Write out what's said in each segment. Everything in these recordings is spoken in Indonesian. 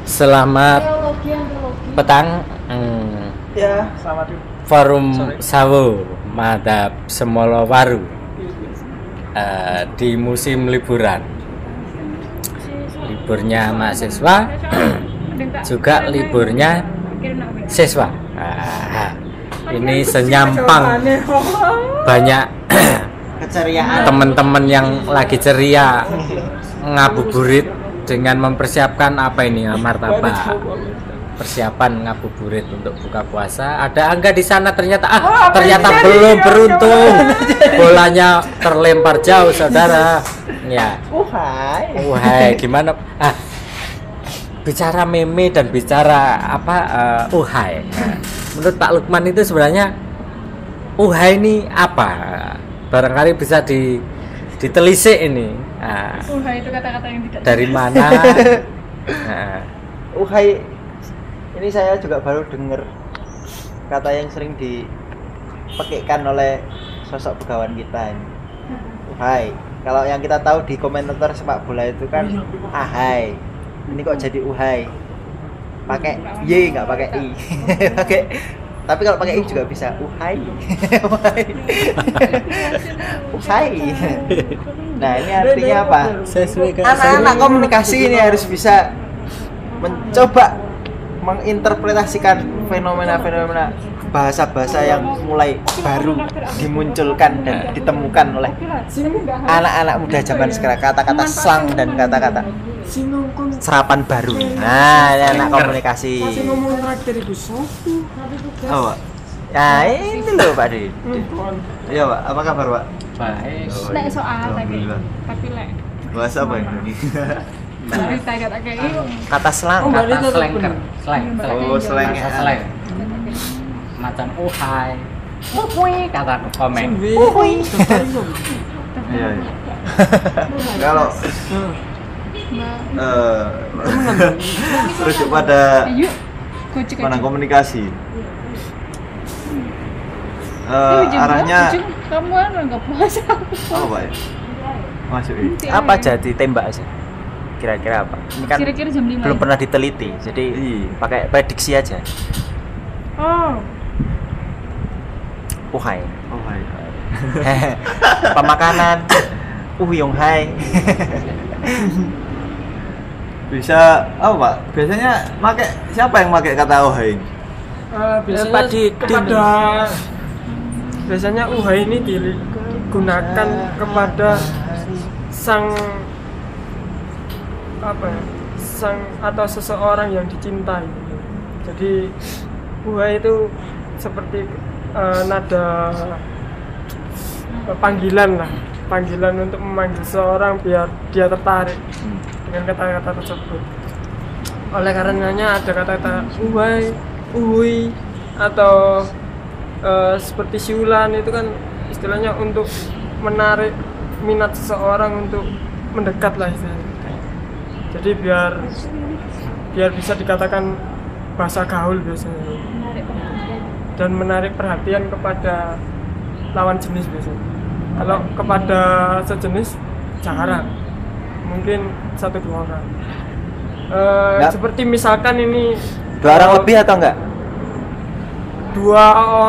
Selamat petang. Ya, selamat Forum Sawo Madhab Semolowaru di musim liburan. Liburnya mahasiswa juga liburnya siswa. Ini senyampang banyak keceriaan teman-teman yang lagi ceria ngabuburit dengan mempersiapkan apa ini martabak, persiapan ngabuburit untuk buka puasa. Ada Angga di sana ternyata ternyata belum beruntung, bolanya terlempar jauh saudara. Ya, uhai gimana? Bicara meme dan bicara apa uhai. Menurut Pak Lukman itu sebenarnya uhai ini apa? Barangkali bisa ditelisik ini. Uhai itu kata-kata yang tidak dari mana? uhai ini saya juga baru dengar kata yang sering dipakaikan oleh sosok begawan kita ini. Uhai, kalau yang kita tahu di komentator sepak bola itu kan ahai. Ini kok jadi uhai? Pakai y nggak pakai i. Pakai, tapi kalau pakai i juga bisa uhai. Uhai. Nah, ini artinya apa? Anak-anak komunikasi ini harus bisa mencoba menginterpretasikan fenomena-fenomena bahasa-bahasa yang mulai baru dimunculkan dan ditemukan oleh anak-anak muda zaman sekarang, kata-kata slang dan kata-kata serapan baru. Nah, ini anak komunikasi. Oh, ya ini loh Pak Didi. Iya Pak, apa kabar Pak? Baik. Nek soal lagi, tapi lek Bahasa apa ini? cerita kata-kata Kata slang. Kata slangker, slang. Oh, slang. Bahasa slang. Macam uhai. Uhui kata komen. Iya. Kalau terus pada mana komunikasi arahnya kamu enggak puasa apa Pak ya? Masuk ini Apa jadi tembak sih? Kira-kira apa? Ini kan kira-kira jam 5 belum pernah diteliti, jadi pakai prediksi aja. Uhai. oh hai Pemakanan. Uyung hai. bisa apa Pak? Biasanya siapa yang pakai kata oh hai? Biasanya uhai ini digunakan kepada sang atau seseorang yang dicintai. Jadi uhai itu seperti nada panggilan untuk memanggil seseorang biar dia tertarik dengan kata-kata tersebut. Oleh karenanya ada kata-kata uhai, uhui atau seperti siulan, itu kan istilahnya untuk menarik minat seseorang untuk mendekat lah istilahnya. Jadi biar bisa dikatakan bahasa gaul biasanya, dan menarik perhatian kepada lawan jenis biasanya. Kalau kepada sejenis jarang, mungkin 1-2 orang. Seperti misalkan ini 2 orang lebih atau enggak? 2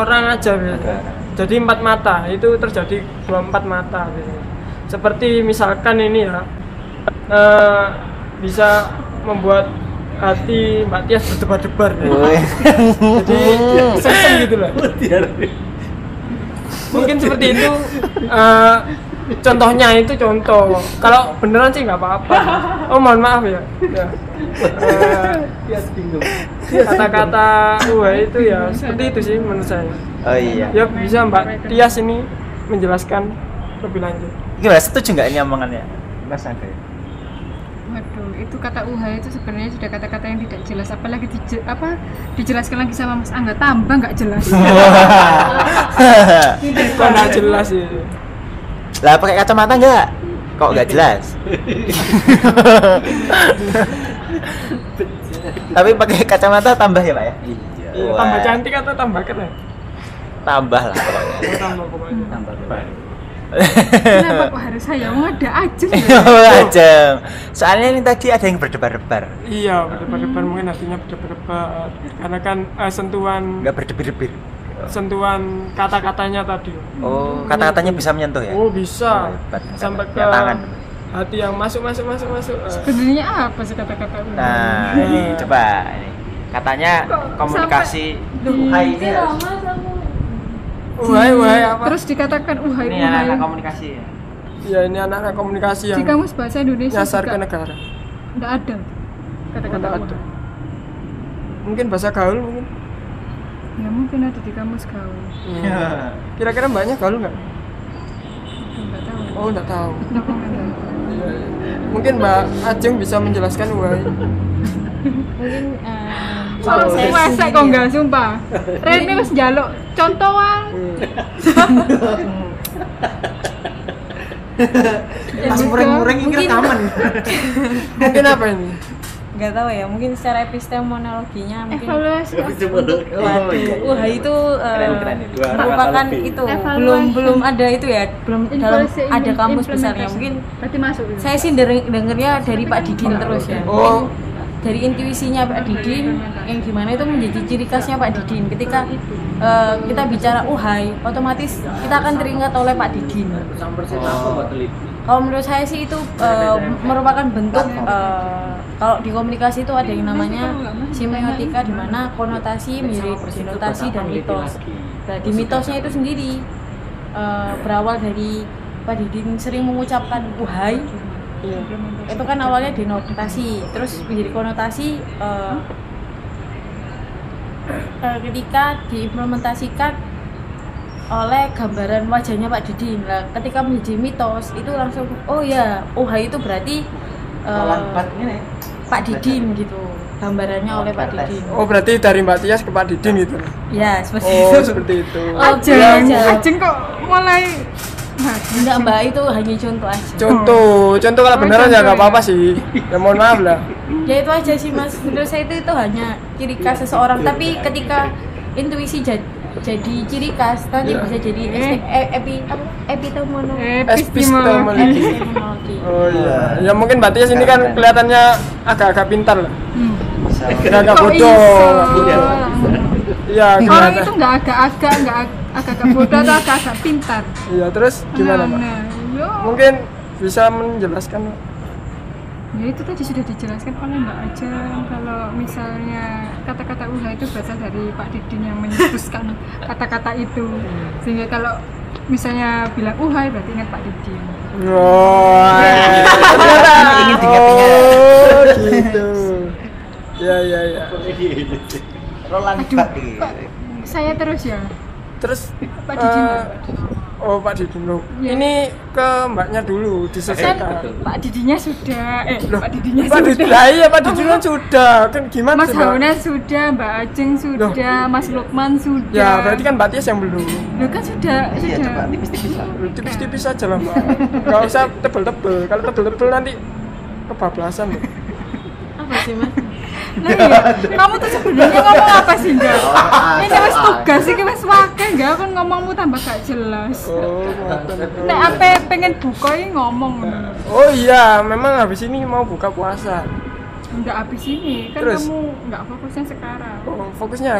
orang aja biasanya. Jadi 4 mata, itu terjadi 2-4 mata biasanya. Seperti misalkan ini ya, bisa membuat hati Mbak Tias berdebar-debar ya. Jadi sesem gitu lah. Mungkin seperti itu. Contohnya itu contoh. Kalau beneran sih nggak apa-apa. Oh mohon maaf ya. Kata-kata itu ya seperti itu sih menurut saya. Oh iya. Ya bisa Mbak Tias ini menjelaskan lebih lanjut. Gimana, setuju nggak ini omongannya Mas Andre? Waduh, itu kata uhai itu sebenarnya sudah kata-kata yang tidak jelas, apalagi dijelaskan lagi sama Mas Angga, tambah nggak jelas. Kok nggak jelas sih? Lah pakai kacamata nggak? Kok nggak jelas? Tapi pakai kacamata tambah ya Pak ya? Iya, tambah cantik atau tambah keren? Tambah lah pokoknya. Tambah pokoknya. Tambah baik. Kenapa kok harus saya? Mau ada aja. Ajeng. Soalnya ini tadi ada yang berdebar-debar. Iya, berdebar-debar mungkin artinya berdebar-debar. Karena kan sentuhan Enggak berdebar-debar. sentuhan kata-katanya tadi. Oh, kata-katanya bisa menyentuh ya? Oh, bisa. hebat. Sampai ke Ya, tangan. hati yang masuk. Sebenarnya apa sih kata-kata uhayi? Nah, ini coba ini. Katanya Kok komunikasi Uhai ini ya. Wahai apa? Terus dikatakan uhayi Ini uhayi. anak komunikasi ya. Ya ini anak-anak komunikasi yang Di kamus bahasa Indonesia nyasar ke juga negara. nggak ada kata-kata Nggak ada. uhayi. Mungkin bahasa gaul mungkin. Ya mungkin ada di kamus gaul. Kira-kira mbaknya gaul nggak? Nggak tahu. Oh nggak tahu. Kenapa nggak tahu? Mungkin Mbak Ajeng bisa menjelaskan wahai. Mungkin Kalau saya wesek kok enggak sumpah. Rene wis njaluk contohan. Langsung mureng-mureng ini Mungkin- rekaman. Mungkin apa ini? nggak tahu ya, mungkin secara epistemologinya mungkin Evaluasi. wah itu Keren ini. merupakan itu Evaluasi. belum ada itu ya, belum dalam Implementasi- ada kamus besarnya. implementasi. Mungkin Berarti masuk itu. saya sih dengernya dari Pak Didin terus ya. Oh. Dari intuisinya Pak Didin yang gimana itu menjadi ciri khasnya Pak Didin. Ketika kita bicara uhai, otomatis kita akan teringat oleh Pak Didin. Kalau menurut saya sih itu merupakan bentuk kalau di komunikasi itu ada yang namanya semiotika, di mana konotasi menjadi denotasi dan mitos. Nah, di mitosnya itu sendiri berawal dari Pak Didin sering mengucapkan uhai. Itu kan awalnya denotasi, terus menjadi konotasi ketika diimplementasikan oleh gambaran wajahnya Pak Didin. Nah, ketika menjadi mitos itu langsung oh ya, uhai itu berarti Lambat ini. Pak Didin gitu, gambarannya oleh Pak Didin. Oh berarti dari Mbak Tias ke Pak Didin gitu. Ya seperti Oh itu. seperti itu. Ajeng, Ajeng. Ajeng kok mulai Enggak Mbak, itu hanya contoh aja. Contoh kalau beneran ya nggak apa-apa sih. Ya mohon maaf lah. Ya itu aja sih Mas. Menurut saya itu hanya ciri khas seseorang. Tapi ketika intuisi jadi ciri khas, nanti Ya. bisa jadi epistemologi. Epistemologi. Oh iya. Ya mungkin Mbak Tias ini kan kelihatannya agak-agak pintar lah. Agak Kok bodoh. iso? Iya. Orang kelihatan. itu nggak agak-agak bodoh atau agak-agak pintar. Iya terus gimana Mbak? Yo. Mungkin bisa menjelaskan. Ya itu tadi sudah dijelaskan oleh Mbak Ajeng, kalau misalnya kata-kata uha itu berasal dari Pak Didin yang menyetuskan kata-kata itu, sehingga kalau misalnya bilang uhai berarti ingat Pak Didin. Wah. Ingin diingat-ingat. Oh gitu. Ya. Roland Aduh, Bat kok saya terus ya. Terus Pak Didin. oh Pak Didin loh. Iya. Ini ke mbaknya dulu Kan diselesaikan. Pak Didinnya sudah, Loh, Pak Didinnya Pak Didin, sudah. iya Pak Didin kan sudah. Kan gimana Mas sudah? Hauna sudah, Mbak Ajeng sudah, Mas Lukman sudah. Ya berarti kan Mbak Tias yang belum. Loh kan sudah, Iya, sudah. coba tipis-tipis lah. Tipis-tipis aja lah Mbak. Gak usah tebel-tebel. Kalau tebel-tebel nanti kebablasan loh. Apa sih Mas? Nah iya, kamu tuh sebenarnya ngomong apa sih enggak? Ini wis tugas iki wis wakeh enggak kan ngomongmu tambah gak jelas. Oh, ngoten. Nek ape pengen buka iki ngomong. Oh iya, memang habis ini mau buka puasa. Enggak habis ini, kan Terus? kamu enggak fokusnya sekarang. Oh, fokusnya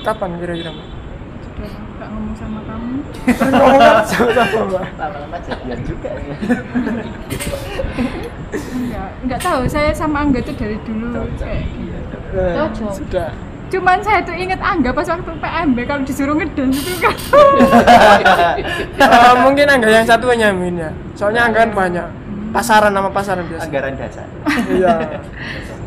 kapan kira-kira Mbak? Sudah enggak ngomong sama kamu. Ngomong kan sama-sama Mbak. Lama-lama jadian juga ya. Enggak tahu, saya sama Angga tuh dari dulu kayak gitu. Cocok. Sudah. Cuman saya tuh inget Angga pas waktu PMB kalau disuruh ngedance itu kan. Mungkin Angga yang satu hanya Amin ya. Soalnya Angga kan banyak. Pasaran nama pasaran biasa. Anggaran dasar. Iya.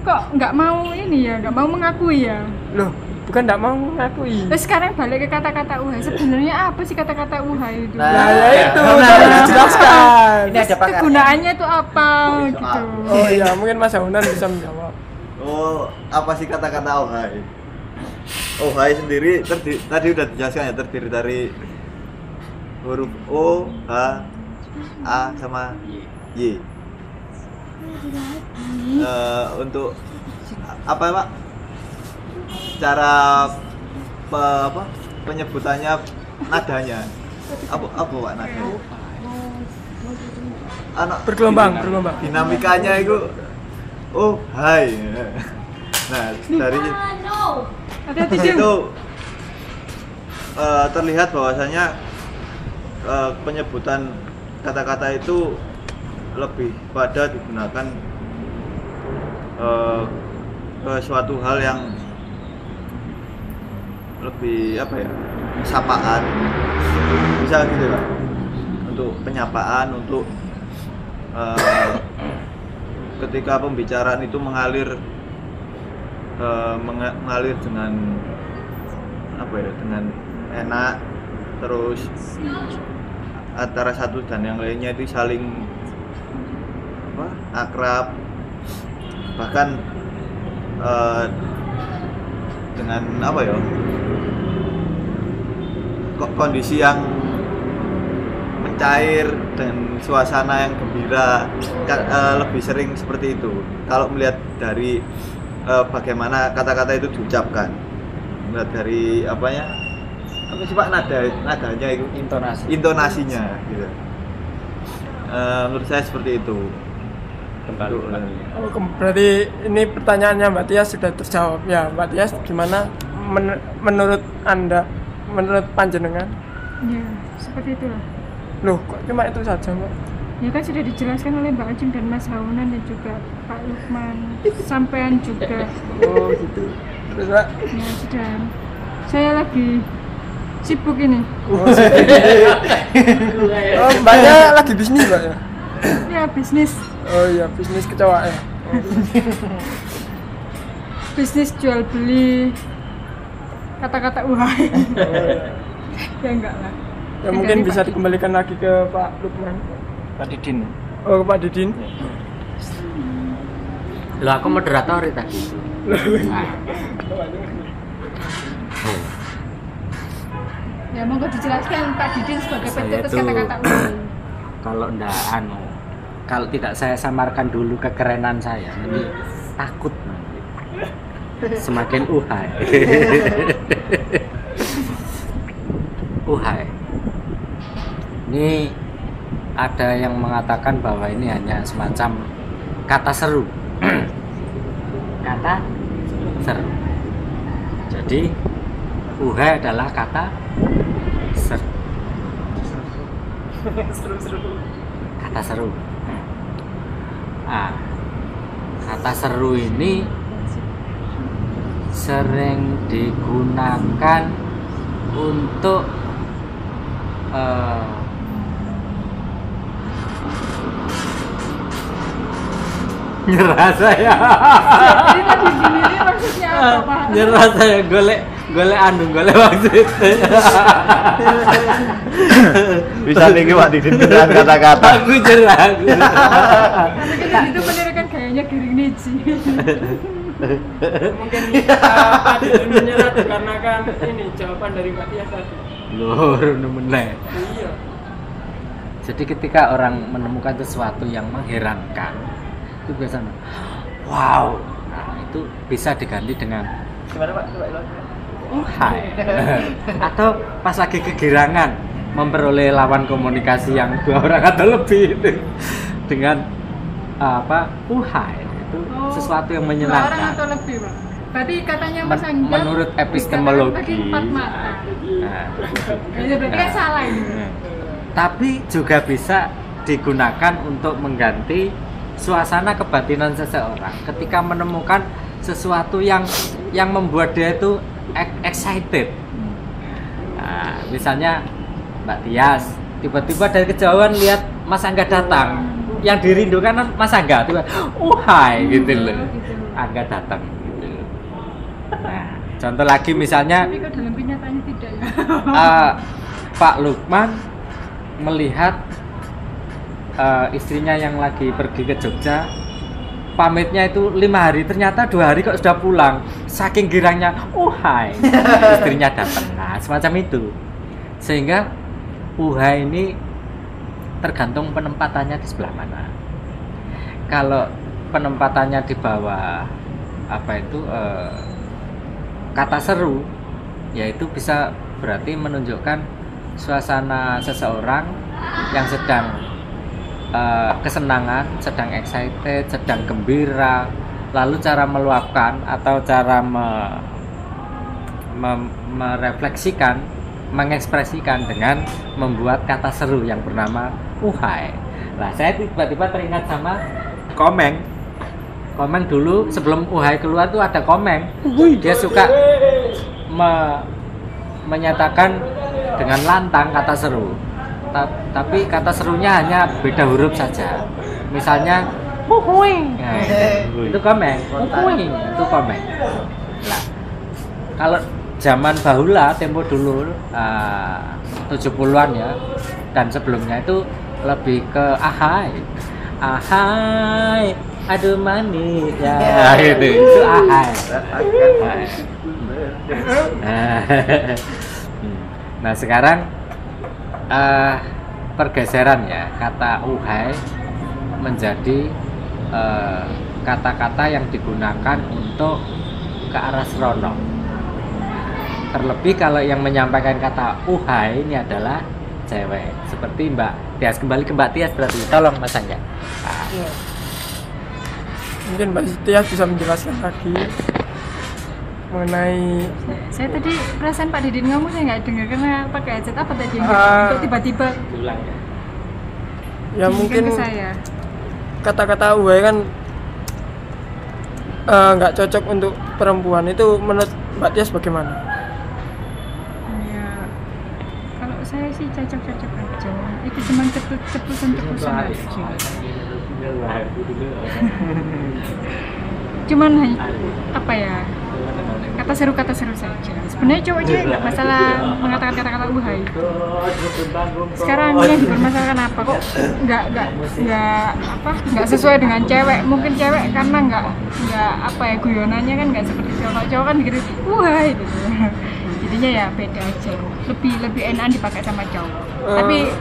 Kok enggak mau ini ya, enggak mau mengakui ya. Loh, bukan enggak mau mengakui. Terus sekarang balik ke kata-kata uhai. Sebenarnya apa sih kata-kata uhai itu? Nah, ya itu Nah, tadi dijelaskan. Ini ada pakarnya. Kegunaannya itu apa gitu. Oh iya, mungkin Mas Haunan bisa menjawab. Oh, apa sih kata-kata ohai? Ohai sendiri tadi udah dijelaskan ya, terdiri dari huruf O, H, A sama Y. Untuk apa ya Pak? Cara penyebutannya nadanya apa Pak nadanya? Bergelombang. Dinamikanya itu oh hai. Nah, dari Hati-hati itu Jung. terlihat bahwasanya penyebutan kata-kata itu lebih pada digunakan ke suatu hal yang lebih apa ya, sapaan, bisa gitu kan, untuk penyapaan, untuk ketika pembicaraan itu mengalir dengan apa ya, dengan enak, terus antara satu dan yang lainnya itu saling akrab, bahkan dengan apa ya, kondisi yang mencair dan suasana yang gembira, lebih sering seperti itu kalau melihat dari bagaimana kata-kata itu diucapkan, melihat dari apanya, apa sih Pak, nadanya itu, intonasinya gitu. Menurut saya seperti itu. Berarti ini pertanyaannya Mbak Tias sudah terjawab ya. Mbak Tias, gimana menurut Anda, menurut panjenengan? Ya, seperti itulah. Loh, kok cuma itu saja Mbak? Ya kan sudah dijelaskan oleh Mbak Ajeng dan Mas Haunan dan juga Pak Lukman, sampean juga. Oh gitu. Terus Mbak? Ya sudah. Saya lagi sibuk ini. Oh, Mbaknya lagi bisnis Mbak ya? Ya bisnis. Oh iya, bisnis kecoa ya. Bisnis jual beli kata-kata uhai. Ya enggak lah. Ya mungkin bisa dikembalikan lagi ke Pak Lukman. Pak Didin. Oh, ke Pak Didin. Loh, aku moderator tadi. Ya monggo dijelaskan Pak Didin sebagai Saya pencetus tuh- kata-kata uhai. Kalau kalau tidak saya samarkan dulu kekerenan saya, nanti takut nanti. Semakin uhai. Uhai. Ini ada yang mengatakan bahwa ini hanya semacam kata seru. Kata seru. Jadi uhai adalah kata seru. Kata seru. Nah, kata seru ini sering digunakan untuk nyerah saya. Jadi tadi gini ini maksudnya apa Pak? Nyerah saya, golek maksud. Bisa nih Pak Didin dengan kata-kata. Aku nyerah. Tapi kan itu bener kan gayanya giring niji. Mungkin Pak Didin menyerah dikarenakan ini jawaban dari Mbak Tias tadi. Loh, meneh. Iya. Jadi ketika orang menemukan sesuatu yang mengherankan, itu biasanya wow. Nah, itu bisa diganti dengan Gimana Pak? Coba ulang. uhai. Atau pas lagi kegirangan memperoleh lawan komunikasi yang 2 orang atau lebih itu dengan uhai, itu sesuatu yang 2 orang menyenangkan. atau lebih Pak. Berarti katanya Mas Men- Anggam menurut epistemologi. dikatakan tadi 4 mata. Nah, Ya berarti kan salah ini. tapi juga bisa digunakan untuk mengganti suasana kebatinan seseorang ketika menemukan sesuatu yang membuat dia itu excited. Nah, misalnya Mbak Tias tiba-tiba dari kejauhan lihat Mas Angga datang, yang dirindukan kan Mas Angga, tiba hai gitu loh, Angga datang gitu loh. Nah, contoh lagi misalnya Tapi kok dalam kenyataannya tidak ya. Pak Lukman melihat istrinya yang lagi pergi ke Jogja, pamitnya itu 5 hari, ternyata 2 hari kok sudah pulang, saking girangnya hai istrinya datang. Nah, semacam itu, sehingga uhai ini tergantung penempatannya di sebelah mana. Kalau penempatannya di bawah kata seru, yaitu bisa berarti menunjukkan suasana seseorang yang sedang kesenangan, sedang excited, sedang gembira, lalu cara meluapkan atau cara merefleksikan, mengekspresikan dengan membuat kata seru yang bernama uhai. Nah, saya tiba-tiba teringat sama Komeng. Komeng dulu sebelum uhai keluar tuh ada Komeng. Dia suka menyatakan dengan lantang kata seru. Tapi kata serunya hanya beda huruf saja. Misalnya uhuing. Nah, itu Komeng. Uhuing itu Komeng. Nah, kalau zaman bahula tempo dulu 70-an ya dan sebelumnya itu lebih ke ahai. Ahai, aduh manis ya. Itu ahai. Nah, sekarang pergeseran ya kata uhai menjadi kata-kata yang digunakan untuk ke arah seronok. Terlebih kalau yang menyampaikan kata uhai ini adalah cewek, seperti Mbak Tias. Kembali ke Mbak Tias berarti, tolong Mas Angga. Iya. Mungkin Mbak Tias bisa menjelaskan lagi mengenai. Saya tadi perasaan Pak Didin ngomong saya nggak dengar karena pakai headset apa tadi kok tiba-tiba Ulang ya. Ya mungkin ke saya. kata-kata uhai kan nggak cocok untuk perempuan. Itu menurut Mbak Tias bagaimana? Ya, kalau saya sih cocok-cocok aja. Itu cuma cepusan aja. Cuman apa ya? Kata seru saja. Sebenarnya cowok-cowok nggak masalah mengatakan kata-kata uhai. Sekarang yang dipermasalahkan apa kok nggak sesuai dengan cewek. Mungkin cewek karena nggak apa ya, guyonannya kan nggak seperti cowok. Cowok kan gitu uhai gitu. Jadinya ya beda aja. Lebih enak dipakai sama cowok. Tapi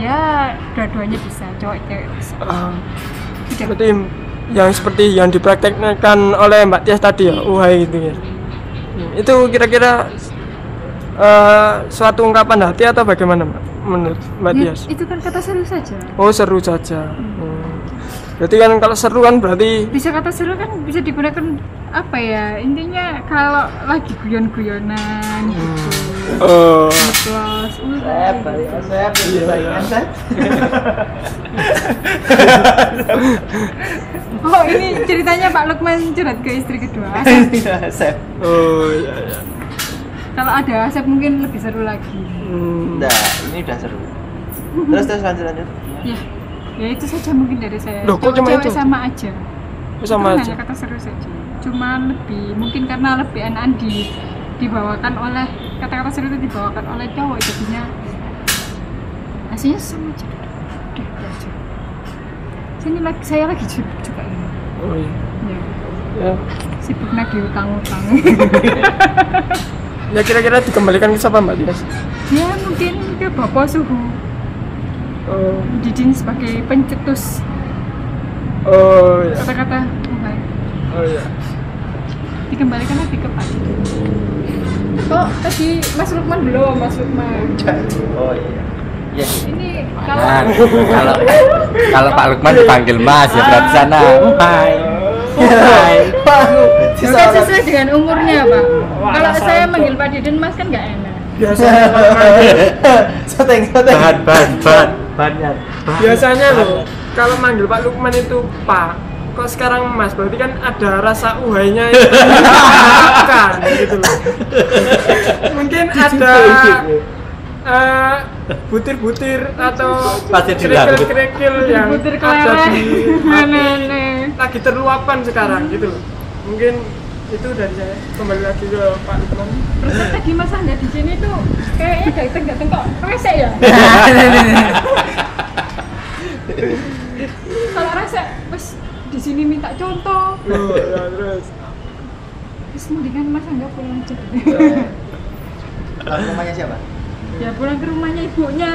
ya dua-duanya bisa, cowok cewek bisa. Seperti yang seperti yang dipraktekkan oleh Mbak Tias tadi ya, uhai gitu ya. Itu kira-kira suatu ungkapan hati atau bagaimana Mbak? Menurut Mbak Tias? Itu kan kata seru saja. Oh, seru saja. Berarti kan kalau seru kan berarti Bisa kata seru kan bisa digunakan apa ya? Intinya kalau lagi guyon-guyonan gitu. Plus, Oh, ini ceritanya Pak Lukman curhat ke istri kedua. Asep. oh iya. Kalau ada Asep mungkin lebih seru lagi. Nah, ini udah seru. Terus lanjut. Ya itu saja mungkin dari saya. Loh, kok cuma Cewek itu? sama aja. Sama Itu aja. hanya kata seru saja. Cuma lebih mungkin karena lebih enakan dibawakan oleh kata-kata seru itu dibawakan oleh cowok, jadinya hasilnya sama aja. Udah aja. Saya lagi sibuk juga ini. Oh iya. Ya. Ya. Sibuk nagih utang-utang. Ya kira-kira dikembalikan ke siapa Mbak Tias? Ya mungkin ke Bapak Suhu. Didin sebagai pencetus Oh iya. kata-kata uhai. Oh iya. Dikembalikan lagi ke Pak Didin. Oh tadi Mas Lukman belum, Mas Lukman. Oh iya. Yes. Ini Nah, kalau kalau Pak Lukman dipanggil Mas ya berarti sana uhai. Uhai. bukan sesuai dengan umurnya Pak. Kalau saya manggil Pak Didin Mas kan nggak enak. Biasanya kalau manggil, Soteng. Banyak. biasanya loh kalau manggil Pak Lukman itu Pak. Kok sekarang Mas? Berarti kan ada rasa uhainya itu bukan gitu loh. Mungkin ada butir-butir atau Pasti dilakukan. kerikil-kerikil yang Butir ada kelewek. di hati Nenek. lagi terluapkan sekarang gitu loh. Mungkin itu dari saya. Kembali lagi ke Pak Lukman. Terus tadi Mas Angga di sini tuh kayaknya dateng kok resek ya. Kalau resek pas di sini minta contoh. Oh, ya, terus Terus mendingan Mas Angga pulang aja. Rumahnya siapa? Ya pulang ke rumahnya ibunya.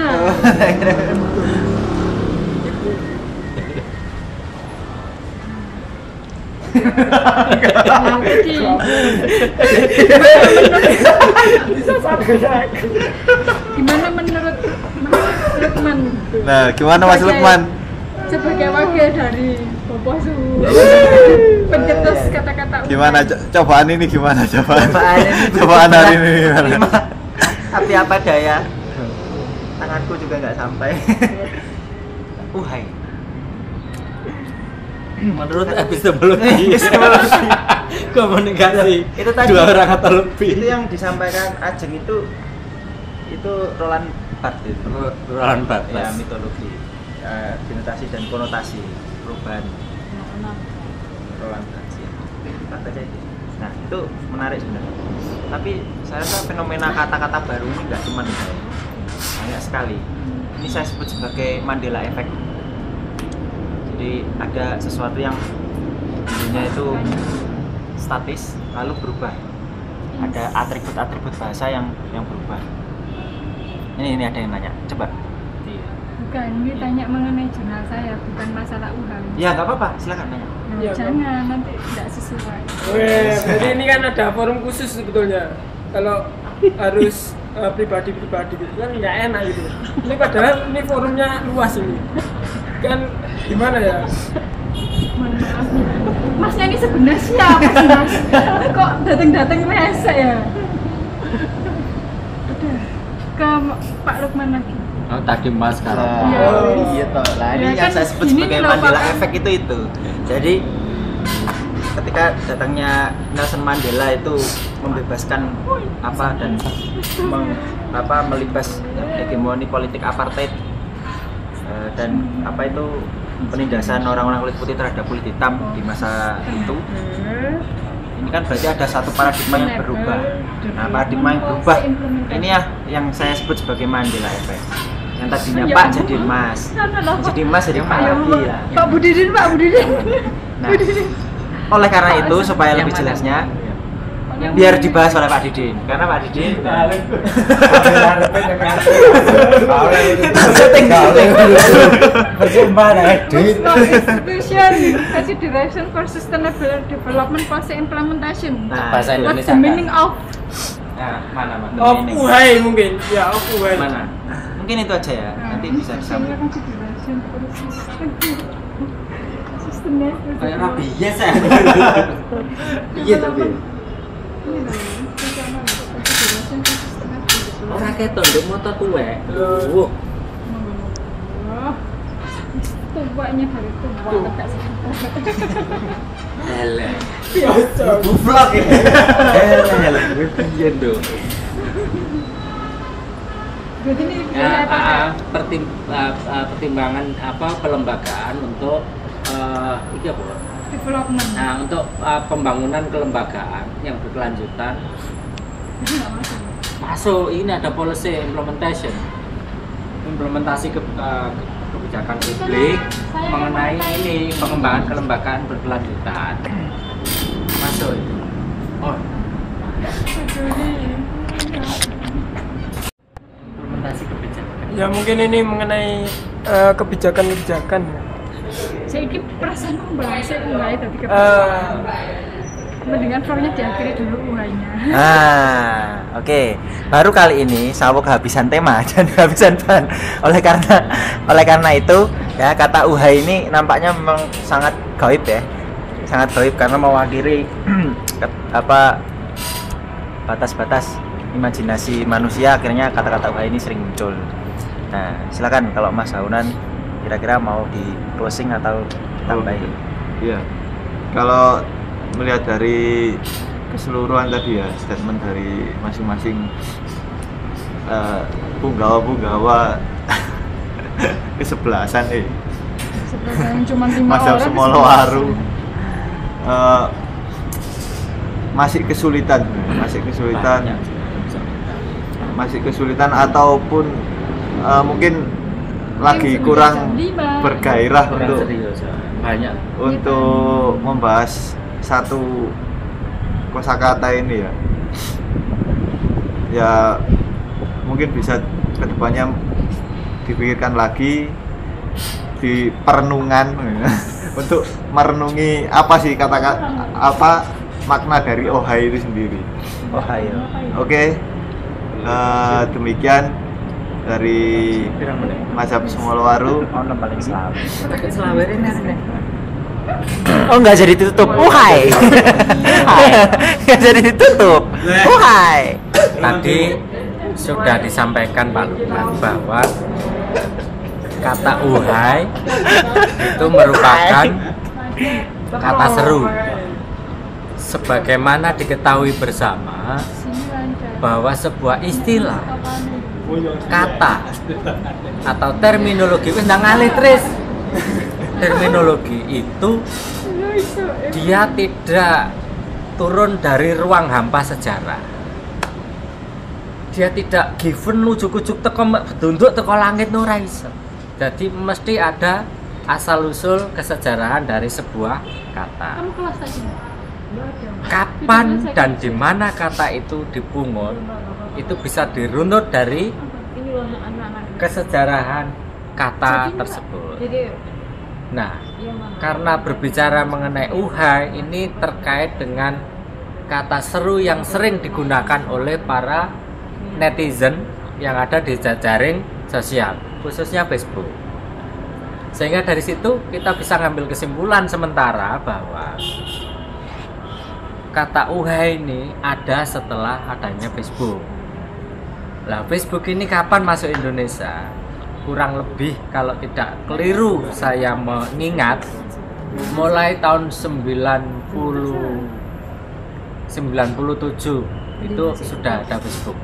Nah, jadi gimana menurut Lukman Nah, gimana Mas Lukman? sebagai wakil dari Boposu pencetus kata-kata Gimana cobaan ini gimana cobaan? Cobaan ini Cobaan hari ini gimana? Terima. Tapi apa daya, tanganku juga nggak sampai. Uhai. Menurut epistemologi komunikasi Itu tadi. dua orang atau lebih. Itu yang disampaikan Ajeng itu Roland Barthes itu. Roland Barthes. Ya, mitologi, denotasi dan konotasi perubahan Roland Barthes ya. Kita baca itu. Nah, itu menarik sebenarnya. Tapi saya rasa fenomena kata-kata baru ini nggak cuma di saya, banyak sekali. Ini saya sebut sebagai Mandela Effect. Jadi ada sesuatu yang dulunya itu statis lalu berubah. Ada atribut-atribut bahasa yang berubah. Ini ada yang nanya, coba. Iya. bukan, ini tanya mengenai jurnal saya, bukan masalah UHAM. Ya nggak apa-apa, silakan tanya. Ya, Jangan, nanti tidak sesuai. Jadi ini kan ada forum khusus sebetulnya. Kalau harus pribadi-pribadi gitu kan nggak enak gitu. Ini padahal ini forumnya luas ini. Kan gimana ya? Mohon maaf nih. Masnya ini sebenarnya siapa sih mas? Kok datang-datang rese ya? Udah, ke Pak Lukman lagi. Oh, tadi Mas sekarang. Iya. Oh iya toh. Nah, ini Ya yang kan, saya sebut gini sebagai loh, Mandela Pak. Effect itu. Jadi ketika datangnya Nelson Mandela itu membebaskan melibas hegemoni politik apartheid dan itu penindasan orang-orang kulit putih terhadap kulit hitam di masa itu. Ini kan berarti ada satu paradigma yang berubah. Nah, paradigma yang berubah ini ya yang saya sebut sebagai Mandela Effect. Yang tadinya Pak jadi Mas, jadi Mas jadi Pak lagi lah. Pak Budidin, Pak Budidin. Nah, oleh karena itu supaya lebih jelasnya biar dibahas oleh Pak Didin, karena Pak Didin Institution Consideration for Sustainable Development Policy Implementation. Nah, Bahasa What's Indonesia. the meaning of? nah, mana Of Uhai mungkin. Ya, of Uhai. mana? Mungkin itu aja ya, nanti bisa disambung. Consideration for Sustainable Kayak rabies ya. Iya tapi Orang keton ndek motor tuwek. Oh, tuanya dari tua tak Hele. vlog ya. Hele, gue piyen do. Berarti ini Ya, pertimbangan pelembagaan untuk iki apa? development. Nah, untuk pembangunan kelembagaan yang berkelanjutan Jadi nggak masuk. masuk ini ada policy implementasi kebijakan publik mengenai ini pengembangan kelembagaan berkelanjutan masuk itu. Oh, implementasi kebijakan. Ya mungkin ini mengenai kebijakan-kebijakan ya. Saya ini perasaan bahasa UHAI tadi mendingan flownya diakhiri dulu UHAI-nya. Nah, oke. Baru kali ini Sawok kehabisan tema dan kehabisan bahan. Oleh karena itu, ya kata Uhai ini nampaknya memang sangat gaib ya. Sangat gaib karena mewakili batas-batas imajinasi manusia, akhirnya kata-kata Uhai ini sering muncul. Nah, silakan kalau Mas Haunan kira-kira mau di closing atau tambahin. Iya. Kalau melihat dari keseluruhan tadi ya statement dari masing-masing punggawa kesebelasan Sebenarnya cuma 5 Mazhab orang. Semolowaru masih kesulitan ataupun mungkin lagi kurang bergairah untuk Banyak. membahas satu kosakata ini ya. Ya mungkin bisa kedepannya dipikirkan lagi di perenungan untuk merenungi apa sih apa makna dari ohai itu sendiri. Ohio. Oke, demikian dari Mazhab Sumolowaru. Ono paling selalu. Oh nggak jadi ditutup. Uhai. Nggak jadi ditutup. Uhai. Tadi sudah disampaikan Pak Lukman bahwa kata uhai itu merupakan kata seru. Sebagaimana diketahui bersama bahwa sebuah istilah, kata atau terminologi wis ndang ngalih tris. Terminologi itu dia tidak turun dari ruang hampa sejarah. Dia tidak given ujuk-ujuk teko bedunduk teko langit ora iso. Jadi mesti ada asal usul kesejarahan dari sebuah kata. Kapan dan di mana kata itu dipungut itu bisa dirunut dari kesejarahan kata tersebut. Nah, karena berbicara mengenai uhai ini terkait dengan kata seru yang sering digunakan oleh para netizen yang ada di jaring sosial, khususnya Facebook. Sehingga dari situ kita bisa ngambil kesimpulan sementara bahwa kata uhai ini ada setelah adanya Facebook. Lah Facebook ini kapan masuk Indonesia? Kurang lebih kalau tidak keliru saya mengingat mulai tahun 97 itu sudah ada Facebook.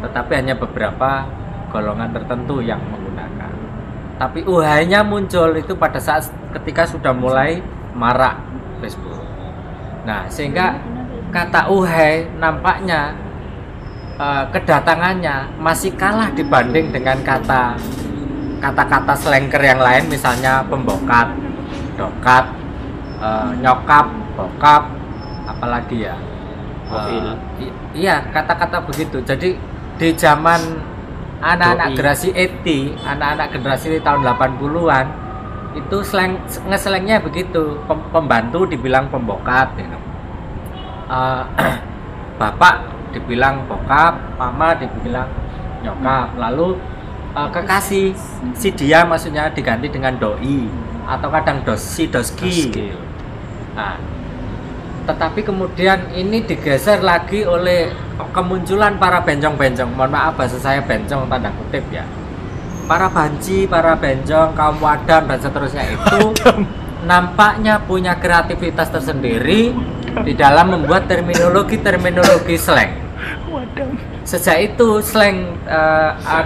Tetapi hanya beberapa golongan tertentu yang menggunakan. Tapi uhainya muncul itu pada saat ketika sudah mulai marak Facebook. Nah, sehingga kata uhai nampaknya kedatangannya masih kalah dibanding dengan kata-kata slangker yang lain, misalnya pembokat, dokat, nyokap, bokap, apalagi ya. Iya, kata-kata begitu. Jadi di zaman anak-anak generasi ET, anak-anak generasi tahun 80-an itu ngeslengnya begitu. Pembantu dibilang pembokat gitu. Bapak dibilang bokap, mama dibilang nyokap, lalu kekasih si dia maksudnya diganti dengan doi atau kadang doski. Gitu. Nah, tetapi kemudian ini digeser lagi oleh kemunculan para bencong-bencong. Mohon maaf bahasa saya bencong tanda kutip ya. Para banci, para bencong, kaum wadam dan seterusnya itu nampaknya punya kreativitas tersendiri di dalam membuat terminologi slang. Sejak itu slang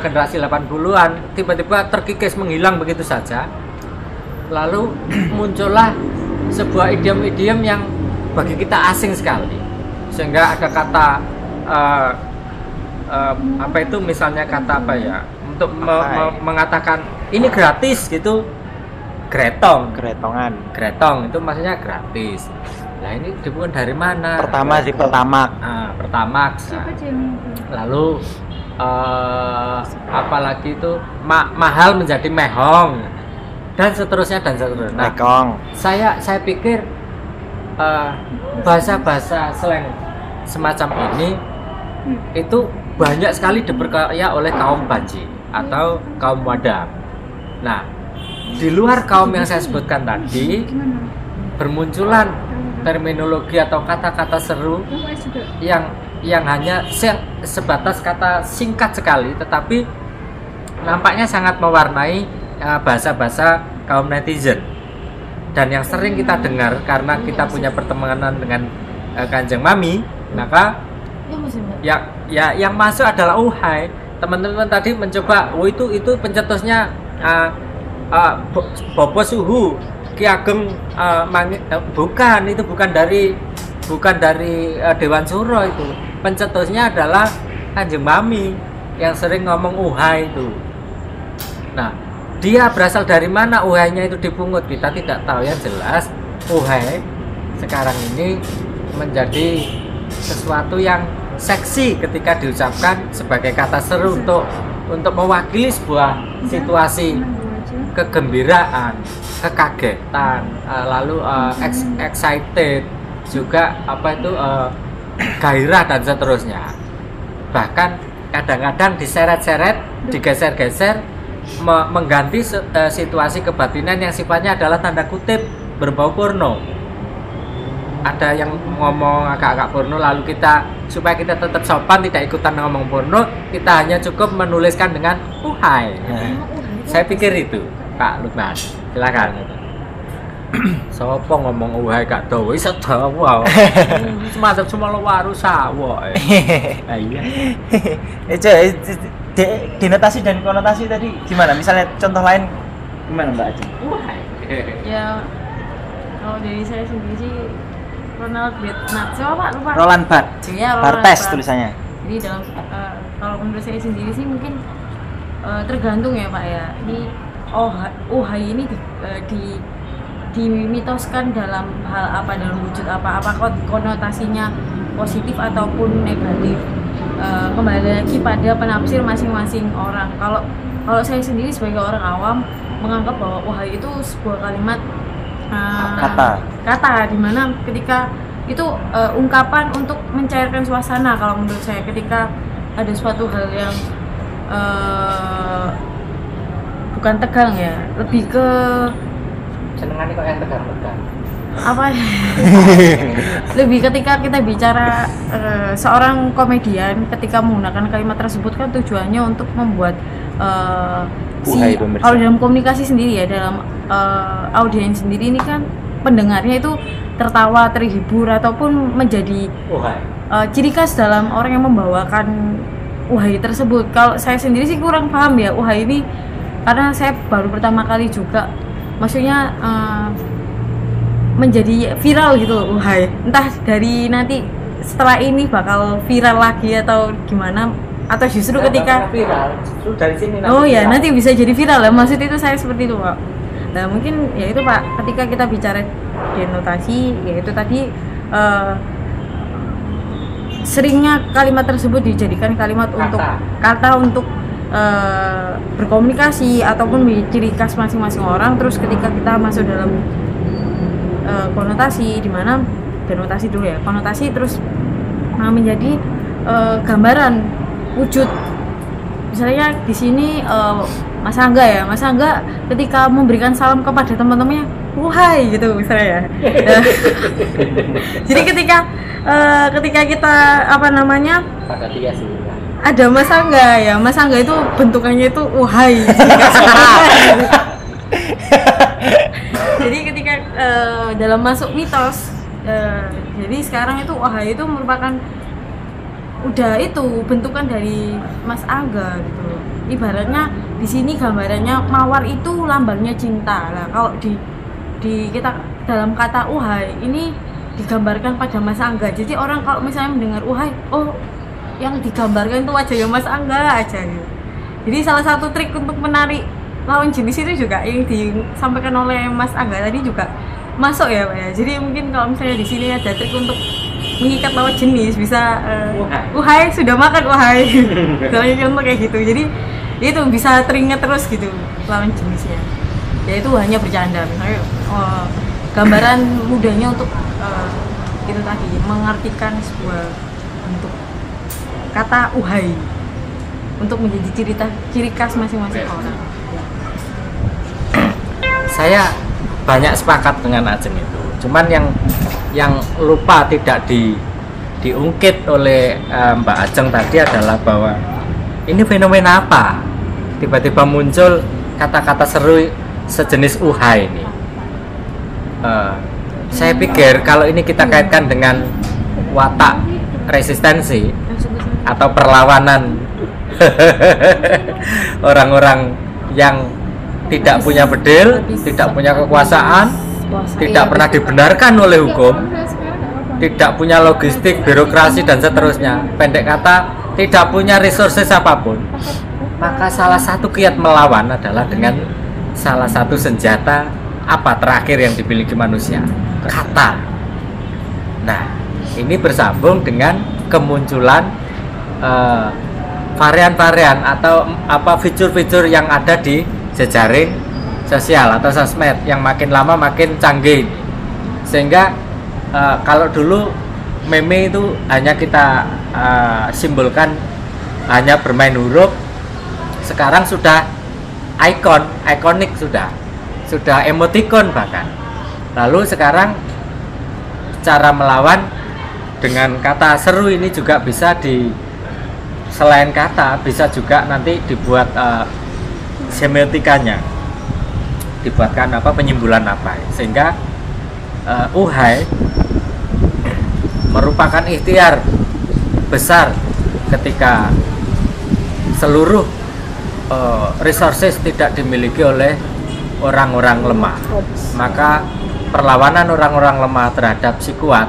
generasi 80-an tiba-tiba terkikis menghilang begitu saja. Lalu muncullah sebuah idiom-idiom yang bagi kita asing sekali. Sehingga ada kata apa itu misalnya kata apa ya? Untuk mengatakan ini gratis gitu. Gretong itu maksudnya gratis. Nah ini dibuat dari mana? Pertama sih Pertamax. Pertamax. Lalu apalagi itu mahal menjadi mehong dan seterusnya. Nah, Mekong. Saya pikir bahasa-bahasa slang semacam ini itu banyak sekali diperkaya oleh kaum banci atau kaum wadam. Nah, di luar kaum yang saya sebutkan tadi bermunculan terminologi atau kata-kata seru yang hanya sebatas kata singkat sekali, tetapi nampaknya sangat mewarnai bahasa-bahasa kaum netizen. Dan yang sering kita dengar karena kita punya pertemanan dengan Kanjeng Mami, maka yang masuk adalah uhai. Teman-teman tadi mencoba, itu pencetusnya Bobo Suhu Ki Ageng bukan, itu bukan dari Dewan Suro itu. Pencetusnya adalah Kanjeng Mami yang sering ngomong uhai itu. Nah, dia berasal dari mana uhainya itu dipungut kita tidak tahu. Yang jelas uhai sekarang ini menjadi sesuatu yang seksi ketika diucapkan sebagai kata seru untuk mewakili sebuah situasi kegembiraan kekagetan, lalu excited, juga apa itu gairah dan seterusnya. Bahkan kadang-kadang diseret-seret, digeser-geser, mengganti situasi kebatinan yang sifatnya adalah tanda kutip berbau porno. Ada yang ngomong agak-agak porno, lalu kita supaya kita tetap sopan tidak ikutan ngomong porno, kita hanya cukup menuliskan dengan uhai. Saya pikir itu, Pak Lukman. Silakan. Sopo ngomong uhai gak tahu, iso dawa. Semacam cuma lo waru sawo. Iya. Denotasi dan konotasi tadi gimana? Misalnya contoh lain gimana Mbak Ajeng? Uhai. Ya kalau dari saya sendiri sih Ronald Batman, siapa Pak? Lupa. Roland Barthes. Iya, Barthes Barthes. tulisannya. Jadi dalam kalau menurut saya sendiri sih mungkin tergantung ya Pak ya. Ini uhai ini dimitoskan dalam hal apa, dalam wujud apa, apakah konotasinya positif ataupun negatif. Kembali lagi pada penafsir masing-masing orang. Kalau saya sendiri sebagai orang awam menganggap bahwa uhai itu sebuah kalimat kata dimana ketika itu ungkapan untuk mencairkan suasana. Kalau menurut saya ketika ada suatu hal yang bukan tegang ya, lebih ke Senengannya kok yang tegang-tegang. apa ya? Lebih ketika kita bicara seorang komedian ketika menggunakan kalimat tersebut kan tujuannya untuk membuat Uhai pemirsa. kalau dalam komunikasi sendiri ya, dalam audiens sendiri ini kan pendengarnya itu tertawa, terhibur ataupun menjadi Uhai. ciri khas dalam orang yang membawakan uhai tersebut. Kalau saya sendiri sih kurang paham ya uhai ini, karena saya baru pertama kali juga, maksudnya menjadi viral gitu loh uhai. Entah dari nanti setelah ini bakal viral lagi atau gimana, atau justru ketika viral, justru dari sini oh ya nanti bisa jadi viral ya, maksud itu saya seperti itu Pak. Nah mungkin ya itu Pak, ketika kita bicara denotasi yaitu tadi seringnya kalimat tersebut dijadikan kalimat untuk kata untuk berkomunikasi ataupun ciri khas masing-masing orang. Terus ketika kita masuk dalam konotasi, di mana denotasi dulu ya, konotasi terus menjadi gambaran wujud. Misalnya di sini Mas Angga ya, Mas Angga ketika memberikan salam kepada teman-temannya, "Wahai" gitu misalnya ya. Jadi ketika kita apa namanya? Pada dia sih. Ada Mas Angga ya, Mas Angga itu bentukannya itu "Wahai". Jadi ketika dalam masuk mitos, jadi sekarang itu "Wahai" itu merupakan udah itu bentukan dari Mas Angga gitu. Ibaratnya di sini gambarannya mawar itu lambangnya cinta. Lah kalau di kita dalam kata "uhai" ini digambarkan pada Mas Angga. Jadi orang kalau misalnya mendengar "uhai", oh yang digambarkan itu wajahnya Mas Angga aja gitu. Jadi salah satu trik untuk menarik lawan jenis itu juga yang disampaikan oleh Mas Angga tadi juga masuk ya Pak ya. Jadi mungkin kalau misalnya di sini ada trik untuk mengikat lawan jenis, bisa "Uhai, sudah makan uhai". Misalnya contoh kayak gitu. Jadi itu bisa teringat terus gitu lawan jenisnya. Ya itu hanya bercanda. Misalnya gambaran mudahnya untuk itu tadi mengartikan sebuah bentuk kata "uhai" untuk menjadi ciri khas masing-masing orang. Saya banyak sepakat dengan Ajeng itu. Cuman yang lupa tidak diungkit oleh Mbak Ajeng tadi adalah bahwa ini fenomena apa? Tiba-tiba muncul kata-kata seru sejenis "uhai" ini. Saya pikir kalau ini kita kaitkan dengan watak resistensi atau perlawanan orang-orang yang tidak punya bedil, tidak punya kekuasaan, tidak pernah dibenarkan oleh hukum, tidak punya logistik, birokrasi dan seterusnya. Pendek kata, tidak punya resources apapun. Maka salah satu kiat melawan adalah dengan salah satu senjata apa terakhir yang dimiliki manusia, kata. Nah, ini bersambung dengan kemunculan varian-varian atau apa fitur-fitur yang ada di jejaring sosial atau sosmed yang makin lama makin canggih, sehingga kalau dulu meme itu hanya kita simbolkan hanya bermain huruf, sekarang sudah ikonik, sudah emoticon bahkan. Lalu sekarang cara melawan dengan kata seru ini juga bisa selain kata bisa juga nanti dibuat semiotikanya, dibuatkan penyimbulan sehingga uhai merupakan ikhtiar besar ketika seluruh resources tidak dimiliki oleh orang-orang lemah. Maka perlawanan orang-orang lemah terhadap si kuat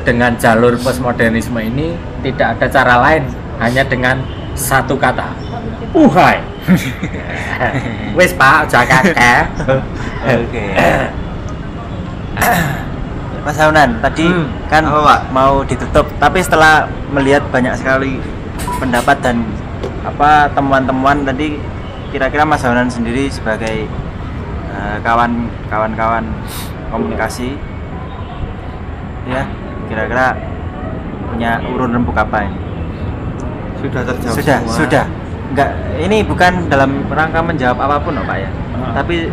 dengan jalur postmodernisme ini tidak ada cara lain hanya dengan satu kata, uhai. Wes Pak, aja kakek. Oke. Mas Haunan, tadi kan Apa, Pak? mau ditutup, tapi setelah melihat banyak sekali pendapat dan temuan-temuan tadi, kira-kira Mas Haunan sendiri sebagai kawan-kawan komunikasi, ya, kira-kira punya urun rembuk apa ini? Sudah terjawab semua. Sudah. Enggak, ini bukan dalam rangka menjawab apapun, Pak ya. Tapi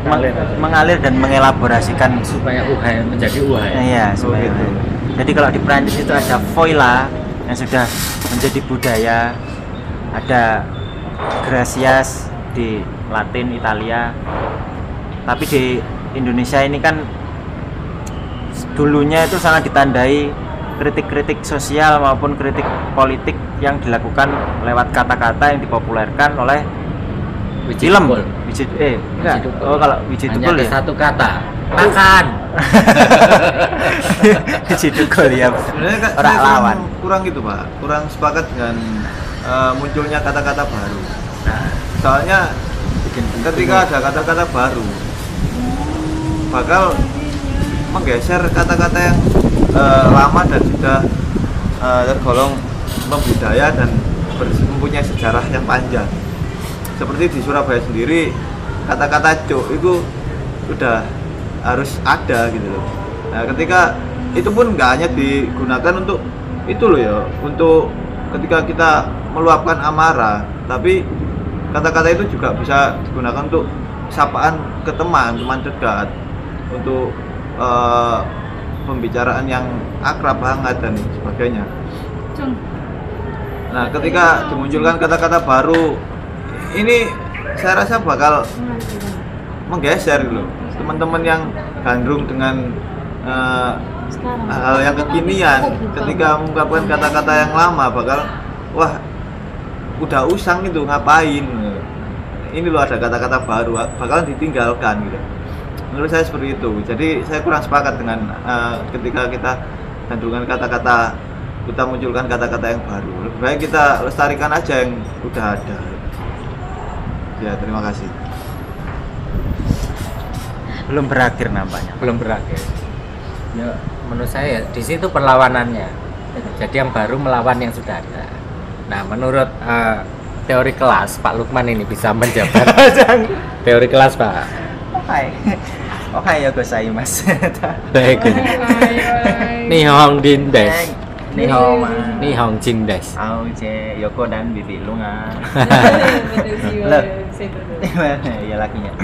mengalir dan mengelaborasikan Supaya uhai menjadi uhai. iya, supaya gitu. itu. Jadi kalau di Prancis itu ada foila yang sudah menjadi budaya, ada gracias di Latin Italia. Tapi di Indonesia ini kan dulunya itu sangat ditandai kritik-kritik sosial maupun kritik politik yang dilakukan lewat kata-kata yang dipopulerkan oleh Wiji film. Tukul. Enggak. Wiji Tukul. Oh, kalau Wiji Hanya Tukul ada ya. satu kata, makan. Wiji Tukul ya. Sebenarnya Orang saya lawan. kurang gitu Pak, kurang sepakat dengan munculnya kata-kata baru. Soalnya ketika ada kata-kata baru, bakal menggeser kata-kata yang lama dan sudah tergolong membudaya dan mempunyai sejarah yang panjang. Seperti di Surabaya sendiri, kata-kata cuk itu udah harus ada gitu loh. Nah, ketika itu pun nggak hanya digunakan untuk itu loh ya, untuk ketika kita meluapkan amarah, tapi kata-kata itu juga bisa digunakan untuk sapaan ke teman dekat, untuk pembicaraan yang akrab, hangat dan sebagainya. Nah, ketika dimunculkan kata-kata baru, ini saya rasa bakal menggeser gitu loh. Teman-teman yang gandrung dengan hal yang kekinian, ketika mengungkapkan kata-kata yang lama bakal, wah, udah usang itu ngapain? Ini loh ada kata-kata baru, bakalan ditinggalkan gitu. Menurut saya seperti itu. Jadi saya kurang sepakat dengan ketika kita gandrungan kata-kata, kita munculkan kata-kata yang baru. Lebih baik kita lestarikan aja yang udah ada. Ya, terima kasih. Belum berakhir nampaknya. Belum berakhir. Ya, menurut saya di situ perlawanannya. Jadi yang baru melawan yang sudah ada. Nah, menurut teori kelas, Pak Lukman ini bisa menjabat. Teori kelas, Pak. Oke ya gosai mas. Baik. Nihong din des. Nihong Nihong jin des. Au je Yoko dan Bibi Lunga. Ya lakinya.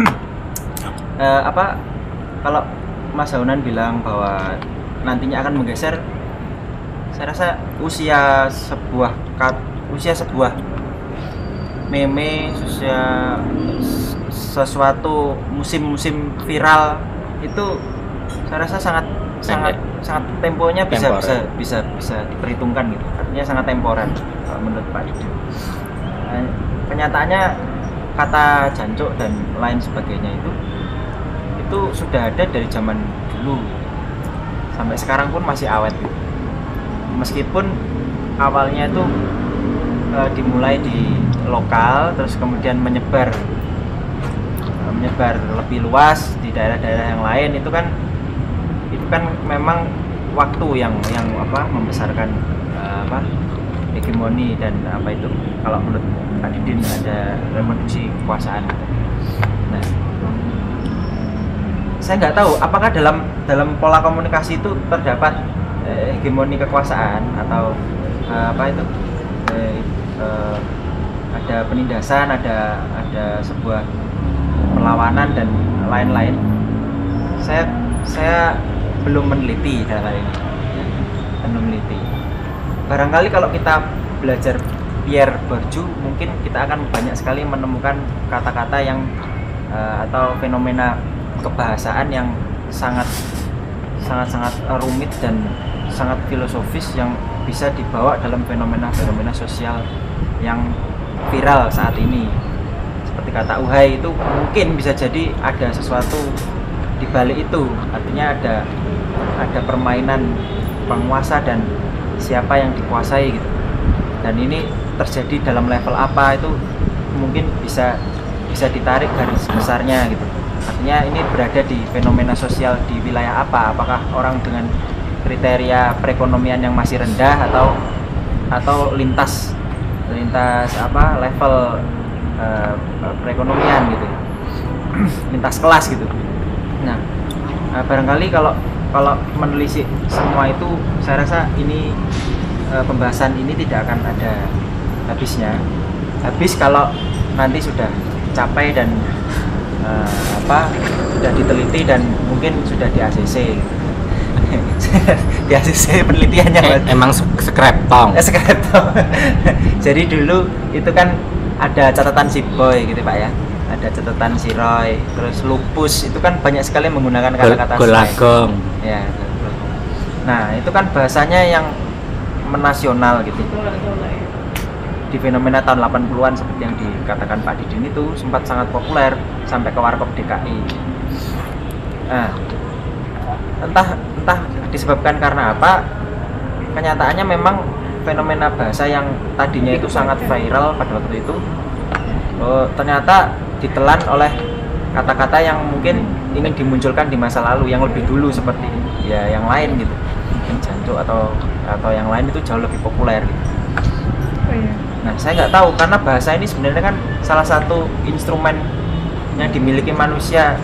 Kalau Mas Haunan bilang bahwa nantinya akan menggeser, saya rasa usia sebuah meme, sesuatu musim viral itu saya rasa sangat temponya bisa diperhitungkan gitu. Artinya sangat temporer kalau menurut Pak Didi. Kenyataannya kata jancuk dan lain sebagainya itu sudah ada dari zaman dulu sampai sekarang pun masih awet gitu. Meskipun awalnya itu dimulai di lokal, terus kemudian menyebar lebih luas di daerah-daerah yang lain, itu kan memang waktu yang membesarkan hegemoni dan kalau menurut Pak Didin ada reproduksi kekuasaan. Nah, saya nggak tahu apakah dalam pola komunikasi itu terdapat hegemoni kekuasaan atau apa itu ada penindasan, ada sebuah perlawanan dan lain-lain. Saya belum meneliti dalam hal ini, belum meneliti. Barangkali kalau kita belajar Pierre Bourdieu, mungkin kita akan banyak sekali menemukan kata-kata yang atau fenomena kebahasaan yang sangat rumit dan sangat filosofis yang bisa dibawa dalam fenomena sosial yang viral saat ini. Seperti kata uhai itu mungkin bisa jadi ada sesuatu di balik itu, artinya ada permainan penguasa dan siapa yang dikuasai gitu. Dan ini terjadi dalam level apa itu mungkin bisa ditarik garis besarnya gitu. Artinya ini berada di fenomena sosial di wilayah apa? Apakah orang dengan kriteria perekonomian yang masih rendah atau lintas apa level perekonomian gitu, lintas kelas gitu. Nah, barangkali kalau menelisik semua itu, saya rasa ini pembahasan ini tidak akan ada habisnya. Habis kalau nanti sudah capai dan sudah diteliti dan mungkin sudah di ACC. Di ACC penelitiannya emang skreptong. Skreptong. Jadi dulu itu kan ada catatan si Boy gitu Pak ya. Ada catatan si Roy, terus lupus itu kan banyak sekali menggunakan kata-kata golagong. Ya. Nah, itu kan bahasanya yang menasional gitu. Di fenomena tahun 80-an seperti yang dikatakan Pak Didin itu sempat sangat populer sampai ke Warkop DKI. Nah, entah disebabkan karena apa, kenyataannya memang fenomena bahasa yang tadinya itu sangat viral pada waktu itu ternyata ditelan oleh kata-kata yang mungkin ingin dimunculkan di masa lalu yang lebih dulu seperti ya yang lain gitu, mungkin jancuk atau yang lain itu jauh lebih populer gitu. Oh, iya. Nah, saya nggak tahu karena bahasa ini sebenarnya kan salah satu instrumen yang dimiliki manusia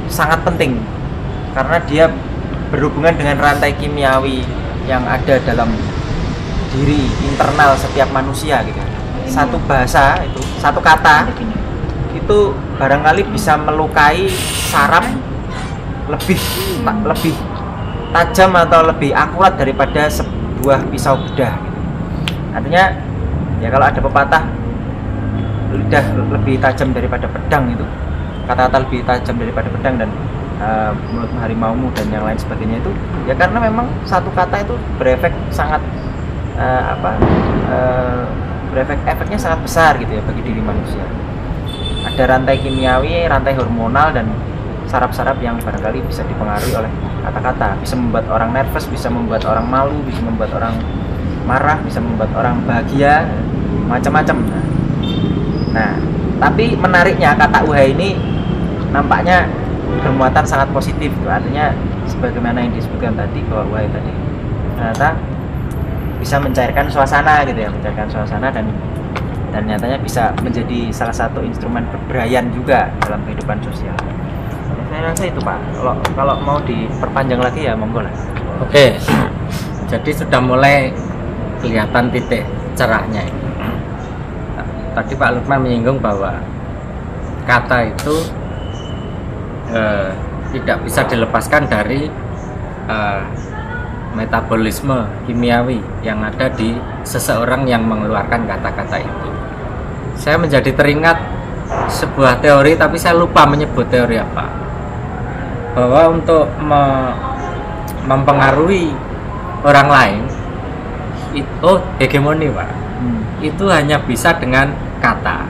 sangat penting karena dia berhubungan dengan rantai kimiawi yang ada dalam diri internal setiap manusia gitu. Satu bahasa itu, satu kata itu barangkali bisa melukai saraf lebih tajam atau lebih akurat daripada sebuah pisau bedah gitu. Artinya ya kalau ada pepatah lidah lebih tajam daripada pedang itu, kata-kata lebih tajam daripada pedang dan mulut harimaumu dan yang lain sebagainya itu ya karena memang satu kata itu berefek sangat efeknya sangat besar gitu ya bagi diri manusia. Ada rantai kimiawi, rantai hormonal dan saraf-saraf yang barangkali bisa dipengaruhi oleh kata-kata, bisa membuat orang nervous, bisa membuat orang malu, bisa membuat orang marah, bisa membuat orang bahagia, macam-macam. Nah, tapi menariknya kata uhai ini nampaknya bermuatan sangat positif, artinya sebagaimana yang disebutkan tadi bahwa uhai tadi ternyata bisa mencairkan suasana gitu ya, mencairkan suasana dan nyatanya bisa menjadi salah satu instrumen pemberdayaan juga dalam kehidupan sosial. Saya rasa itu Pak. Kalau mau diperpanjang lagi ya monggo lah. Oke. Jadi sudah mulai kelihatan titik cerahnya ini. Tadi Pak Lukman menyinggung bahwa kata itu tidak bisa dilepaskan dari metabolisme kimiawi yang ada di seseorang yang mengeluarkan kata-kata itu. Saya menjadi teringat sebuah teori, tapi saya lupa menyebut teori apa, bahwa untuk mempengaruhi orang lain itu hegemoni Pak, itu hanya bisa dengan kata.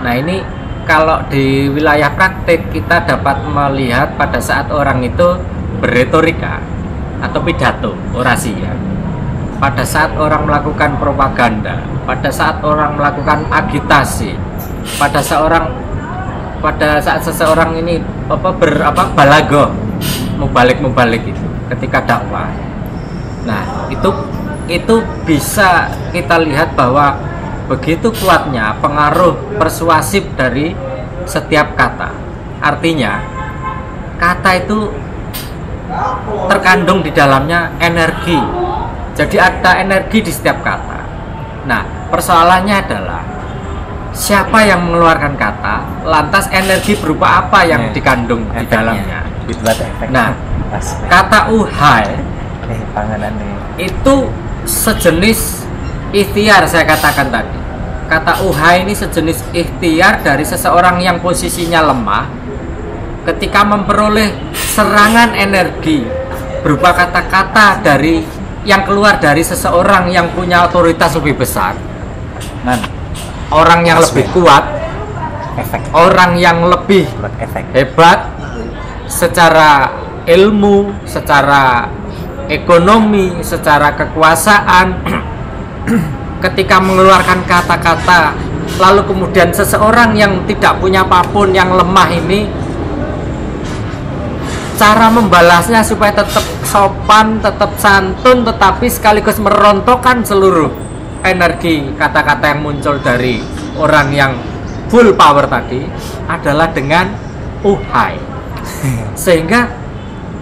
Nah ini kalau di wilayah praktik kita dapat melihat pada saat orang itu berretorika atau pidato, orasi ya. Pada saat orang melakukan propaganda, pada saat orang melakukan agitasi, pada saat seseorang ini balago, mubalik itu ketika dakwah. Nah, itu bisa kita lihat bahwa begitu kuatnya pengaruh persuasif dari setiap kata. Artinya kata itu terkandung di dalamnya energi. Jadi ada energi di setiap kata. Nah, persoalannya adalah siapa yang mengeluarkan kata, lantas energi berupa apa yang dikandung di dalamnya. Nah, kata uhai itu sejenis ikhtiar, saya katakan tadi. Kata uhai ini sejenis ikhtiar dari seseorang yang posisinya lemah ketika memperoleh serangan energi berupa kata-kata dari yang keluar dari seseorang yang punya otoritas lebih besar. Orang yang lebih kuat, orang yang lebih hebat secara ilmu, secara ekonomi, secara kekuasaan. Ketika mengeluarkan kata-kata, lalu kemudian seseorang yang tidak punya apapun, yang lemah ini, cara membalasnya supaya tetap sopan, tetap santun, tetapi sekaligus merontokkan seluruh energi kata-kata yang muncul dari orang yang full power tadi adalah dengan uhai. Sehingga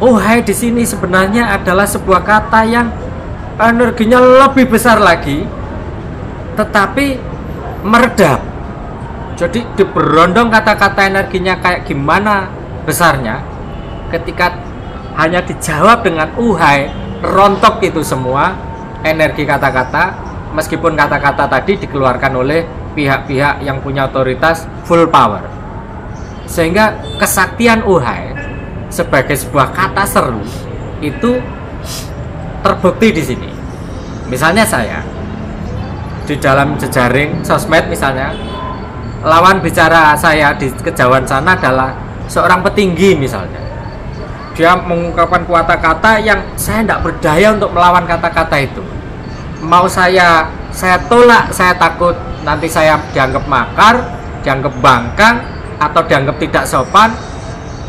uhai di sini sebenarnya adalah sebuah kata yang energinya lebih besar lagi, tetapi meredap. Jadi diberondong kata-kata energinya kayak gimana besarnya, ketika hanya dijawab dengan uhai, rontok itu semua energi kata-kata, meskipun kata-kata tadi dikeluarkan oleh pihak-pihak yang punya otoritas full power. Sehingga kesaktian uhai sebagai sebuah kata seru itu terbukti di sini. Misalnya saya di dalam jejaring sosmed misalnya, lawan bicara saya di kejauhan sana adalah seorang petinggi misalnya. Dia mengungkapkan kata-kata yang saya tidak berdaya untuk melawan kata-kata itu. Mau saya tolak, saya takut nanti saya dianggap makar, dianggap bangkang, atau dianggap tidak sopan.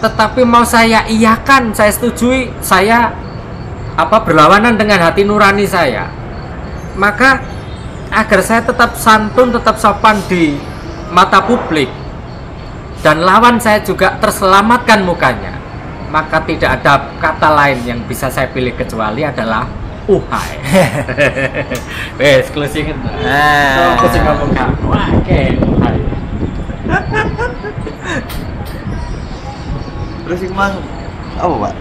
Tetapi mau saya iyakan, saya setujui, saya berlawanan dengan hati nurani saya. Maka agar saya tetap santun, tetap sopan di mata publik, dan lawan saya juga terselamatkan mukanya, maka tidak ada kata lain yang bisa saya pilih kecuali adalah uhai. Wes, closing. Closing ngomong kamu. Oke, uhai. Terus emang apa, Pak?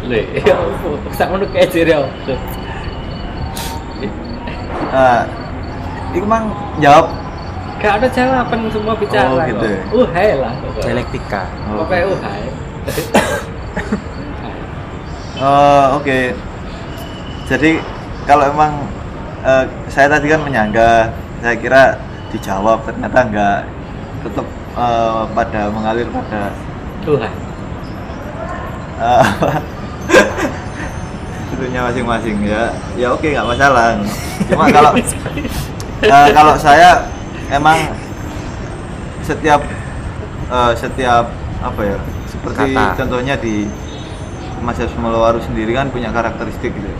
Sak ngono kae jere. Iku mang jawab. Gak ada jawaban, semua bicara. Oh, gitu. Uhai lah. Dialektika. Pokoknya uhai. Oke. Jadi kalau emang saya tadi kan menyangga, saya kira dijawab, ternyata enggak, tetap pada mengalir pada Uhai. tentunya masing-masing ya oke, nggak masalah. Cuma kalau saya emang setiap apa ya, seperti kata. contohnya di Mas Molowaru sendiri kan punya karakteristik gitu.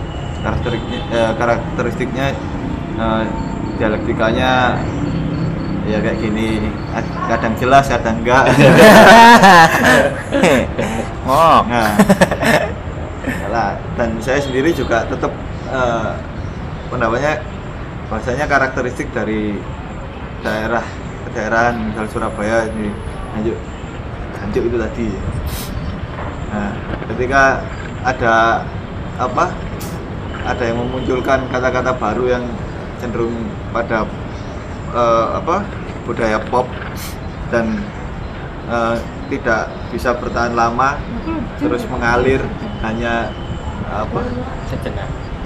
Karakteristiknya dialektikanya ya kayak gini, kadang jelas kadang enggak. Nah, dan saya sendiri juga tetap pendapatnya bahasanya karakteristik dari daerah kedaerahan, misal Surabaya ini Ganjuk itu tadi. Nah, ketika ada yang memunculkan kata-kata baru yang cenderung pada budaya pop dan tidak bisa bertahan lama, terus mengalir hanya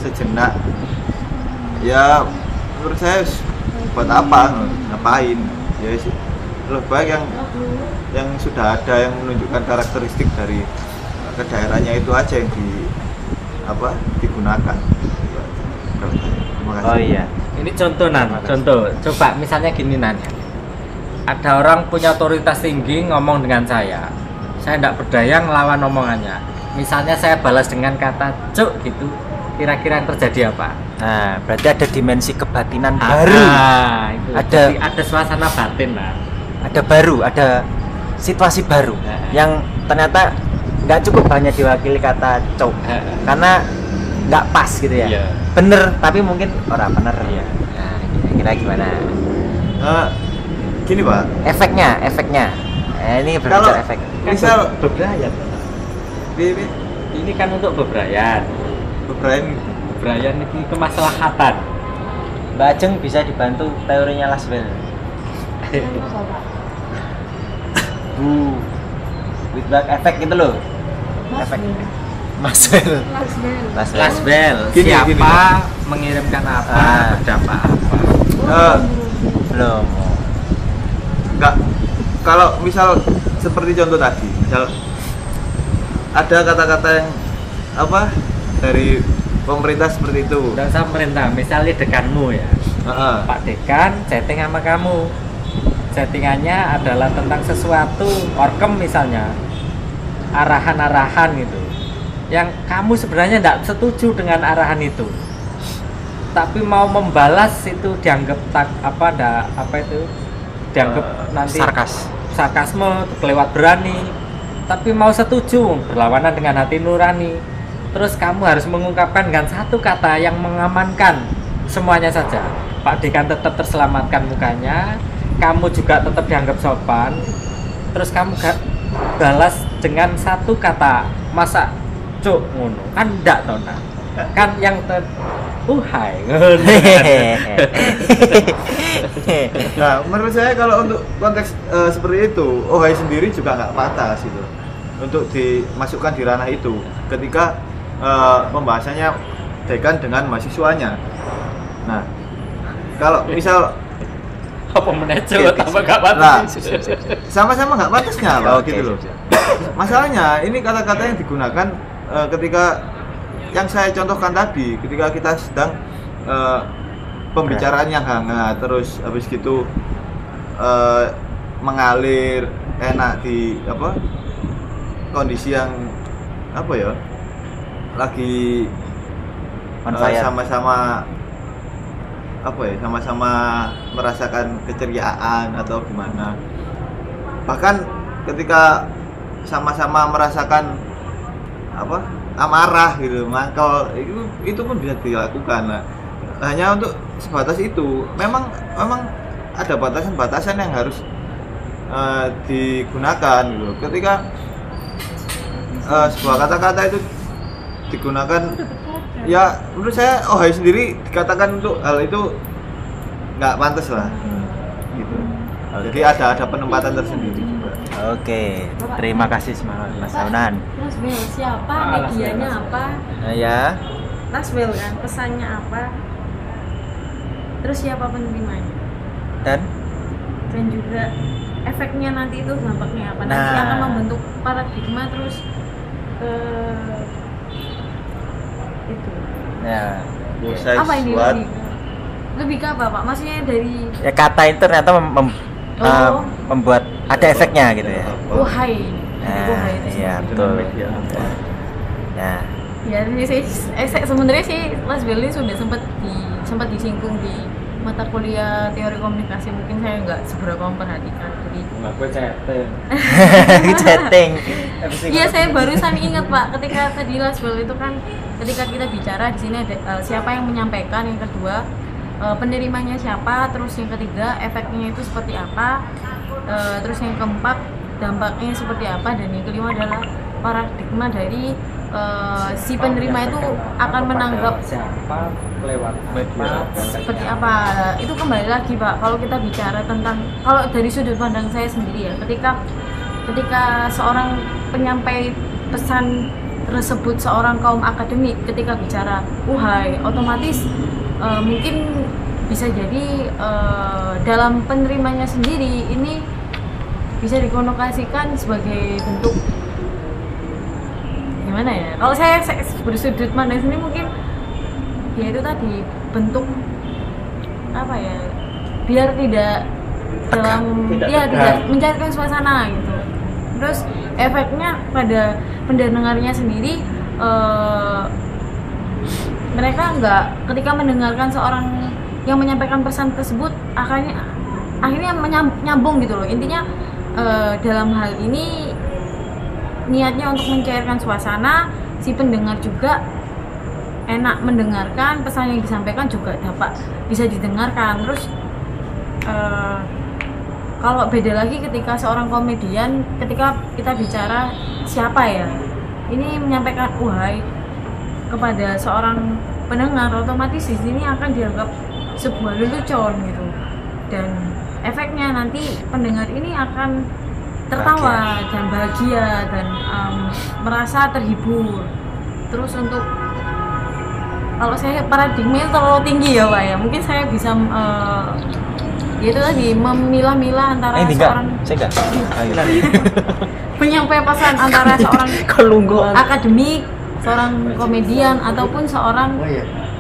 sejenak. Ya menurut saya buat apa, ngapain? Ya lebih baik yang sudah ada yang menunjukkan karakteristik dari kedaerahannya itu aja yang digunakan. Terima kasih. Oh iya. Ini contoh coba misalnya gini nanya, ada orang punya otoritas tinggi ngomong dengan saya tidak berdaya ngelawan omongannya, misalnya saya balas dengan kata cuk gitu, kira-kira yang terjadi apa? Nah, berarti ada dimensi kebatinan baru. Itu. Ada suasana batin lah. Ada situasi baru yang ternyata nggak cukup hanya diwakili kata cok karena nggak pas gitu ya. Iya. Bener tapi mungkin orang bener. Iya. Nah, kira-kira gimana? Gini Pak, Efeknya. Ini kalau berbicara efek. misal bebrayan. Ini kan untuk bebrayan. Bebrayan ini kemaslahatan. Mbak Ajeng bisa dibantu teorinya Laswell. Feedback efek gitu loh. Efek. Maswell. Laswell. Gini, Siapa gini. mengirimkan apa, Ah. berdampak apa. Belum. Enggak, kalau misal seperti contoh tadi, misal ada kata-kata yang apa dari pemerintah seperti itu. Tidak usah pemerintah, misalnya dekanmu ya. Heeh. Pak Dekan chatting sama kamu. Chattingannya adalah tentang sesuatu, orkem misalnya, arahan-arahan gitu. Yang kamu sebenarnya tidak setuju dengan arahan itu, tapi mau membalas itu dianggap dianggap nanti sarkasme, kelewat berani. Tapi mau setuju berlawanan dengan hati nurani. Terus kamu harus mengungkapkan dengan satu kata yang mengamankan semuanya saja. Pak Dekan tetap terselamatkan mukanya, kamu juga tetap dianggap sopan. Terus kamu balas dengan satu kata, masa cuk ngono kan ndak toh nah. Kan yang hai Nah, menurut saya kalau untuk konteks seperti itu, Ohai sendiri juga nggak pantas gitu untuk dimasukkan di ranah itu ketika pembahasannya Dekan dengan mahasiswanya. Nah, kalau misal apa menejo tambah gak Nah, pantas. sama-sama nggak pantasnya Pak, Oke. gitu loh. Masalahnya ini kata-kata yang digunakan ketika yang saya contohkan tadi, ketika kita sedang pembicaraan yang hangat, terus habis gitu mengalir enak di kondisi yang lagi On fire. sama-sama sama-sama merasakan keceriaan atau gimana. Bahkan ketika sama-sama merasakan amarah gitu, mangkal, itu pun bisa dilakukan. Nah, hanya untuk sebatas itu. Memang ada batasan-batasan yang harus digunakan gitu. Ketika sebuah kata-kata itu digunakan, ya menurut saya Ohai sendiri dikatakan untuk hal itu nggak pantas lah gitu. Jadi ada penempatan tersendiri juga. Oke, terima kasih Mas Aunan. Laswell siapa, medianya apa, Ya, Laswell kan pesannya apa, terus siapa penerimanya, dan juga efeknya nanti itu dampaknya apa, nanti Nah. akan membentuk paradigma terus itu ya, apa ini lebih ke apa Pak? Maksudnya dari ya kata itu ternyata Oh. membuat ada efeknya gitu ya. Ohai, Nah, Ohai itu iya sendiri. betul. Media. Nah, Ya, ini sebenarnya sih Laswell ini sudah sempat disinggung di mata kuliah teori komunikasi, mungkin saya nggak seberapa memperhatikan. Jadi Nggak gue chatting. chatting. iya, saya barusan ingat Pak, ketika tadi Laswell itu kan ketika kita bicara di sini ada siapa yang menyampaikan, yang kedua penerimanya siapa, terus yang ketiga efeknya itu seperti apa, terus yang keempat dampaknya seperti apa, dan yang kelima adalah paradigma dari si penerima itu akan menanggap siapa lewat media seperti apa. Itu kembali lagi Pak, kalau kita bicara tentang, kalau dari sudut pandang saya sendiri ya, ketika seorang penyampai pesan tersebut, seorang kaum akademik ketika bicara uhai, otomatis mungkin bisa jadi dalam penerimanya sendiri ini bisa dikonotasikan sebagai bentuk gimana ya, kalau saya bersudut pandang sini mungkin ya itu tadi bentuk apa ya, biar tidak dalam tidak mencairkan suasana gitu. Terus efeknya pada pendengarnya sendiri, mereka nggak, ketika mendengarkan seorang yang menyampaikan pesan tersebut akhirnya nyambung gitu loh. Intinya dalam hal ini niatnya untuk mencairkan suasana, si pendengar juga enak mendengarkan, pesan yang disampaikan juga dapat bisa didengarkan. Terus kalau beda lagi ketika seorang komedian, ketika kita bicara siapa ya ini menyampaikan uhai kepada seorang pendengar, otomatis di sini akan dianggap sebuah lelucon gitu, dan efeknya nanti pendengar ini akan tertawa dan bahagia dan merasa terhibur. Terus untuk kalau saya paradigma terlalu tinggi ya Pak ya, mungkin saya bisa itu tadi memilah-milah antara seorang penyampai pesan antara seorang akademik, seorang komedian ataupun seorang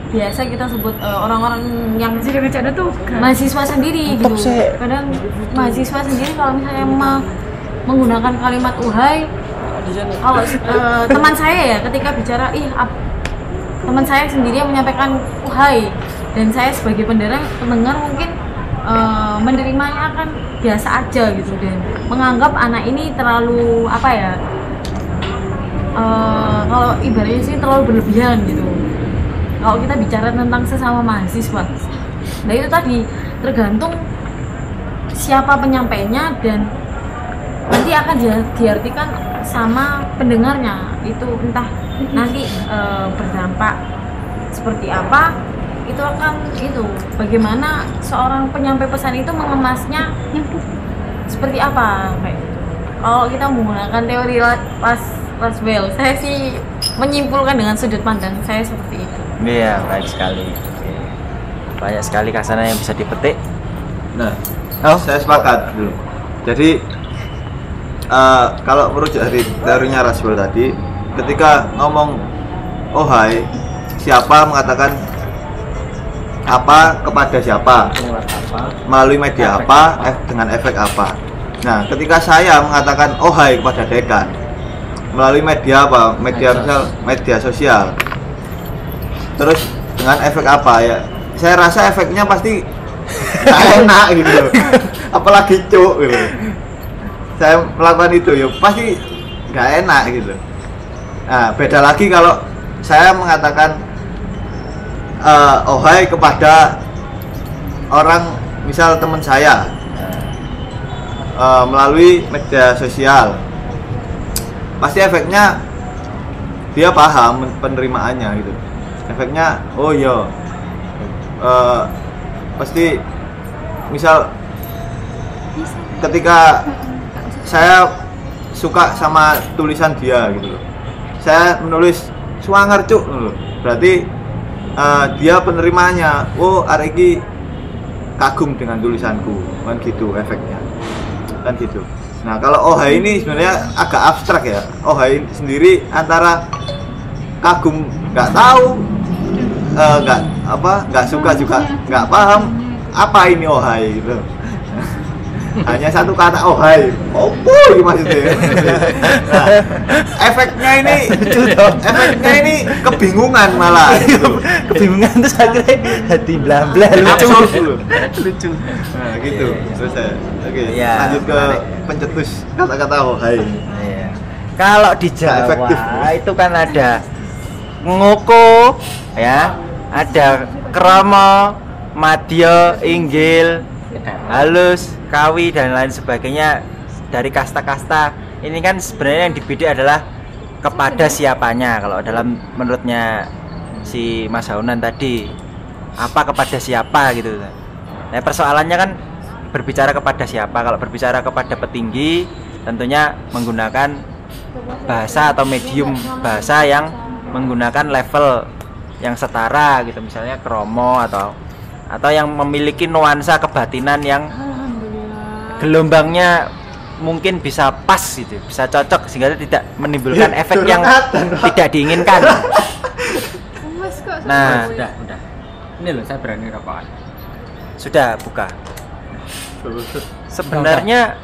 biasa kita sebut orang-orang yang mahasiswa sendiri gitu. Kadang mahasiswa sendiri kalau misalnya menggunakan kalimat uhai, kalau teman saya ya ketika bicara teman saya sendiri yang menyampaikan uhai, dan saya sebagai pendengar mungkin menerimanya akan biasa aja gitu, dan menganggap anak ini terlalu apa ya, kalau ibaratnya sih terlalu berlebihan gitu kalau kita bicara tentang sesama mahasiswa. Nah itu tadi tergantung siapa penyampainya, dan nanti akan diartikan sama pendengarnya itu, entah nanti berdampak seperti apa, itu akan bagaimana seorang penyampai pesan itu mengemasnya seperti apa kayak gitu. Kalau kita menggunakan teori Laswell, saya sih menyimpulkan dengan sudut pandang saya seperti itu. Iya, baik sekali. Banyak sekali kasana yang bisa dipetik. Nah, saya sepakat dulu. Jadi kalau merujuk dari teorinya Laswell tadi, ketika ngomong ohai, siapa mengatakan apa kepada siapa, melalui media apa, dengan efek apa. Nah, ketika saya mengatakan ohai kepada dekan melalui media apa, misal media sosial, terus dengan efek apa ya, saya rasa efeknya pasti gak enak gitu, apalagi cuk gitu. Saya melakukan itu ya pasti gak enak gitu. Nah, beda lagi kalau saya mengatakan ohai kepada orang, misal teman saya melalui media sosial, pasti efeknya dia paham penerimaannya gitu. Efeknya oh iya, pasti misal ketika saya suka sama tulisan dia gitu loh, saya menulis suanger cuk, berarti dia penerimanya, oh areki kagum dengan tulisanku, kan gitu efeknya, kan gitu. Nah kalau ohai ini sebenarnya agak abstrak ya. Ohai sendiri antara kagum, nggak tahu, nggak suka juga, nggak paham apa ini ohai gitu. Hanya satu kata ohai, opo ini maksudnya. Nah, efeknya ini kebingungan malah. Kebingungan terus akhirnya hati bla-bla lucu. Nah gitu. Selesai. Oke, Ya, lanjut ke pencetus kata-kata ohai. Iya. Kalau di Jawa efektif. itu kan ada ngoko ya, ada kromo, madya, inggil, halus, kawi dan lain sebagainya dari kasta-kasta. Ini kan sebenarnya yang dibidik adalah kepada siapanya. Kalau dalam menurutnya si Mas Haunan tadi, apa kepada siapa gitu. Nah, persoalannya kan berbicara kepada siapa. Kalau berbicara kepada petinggi, tentunya menggunakan bahasa atau medium bahasa yang menggunakan level yang setara gitu, misalnya kromo atau yang memiliki nuansa kebatinan yang gelombangnya mungkin bisa pas gitu, bisa cocok sehingga tidak menimbulkan efek yang tidak diinginkan. Nah, udah. Ini loh saya berani rokokan. sudah buka. Sebenarnya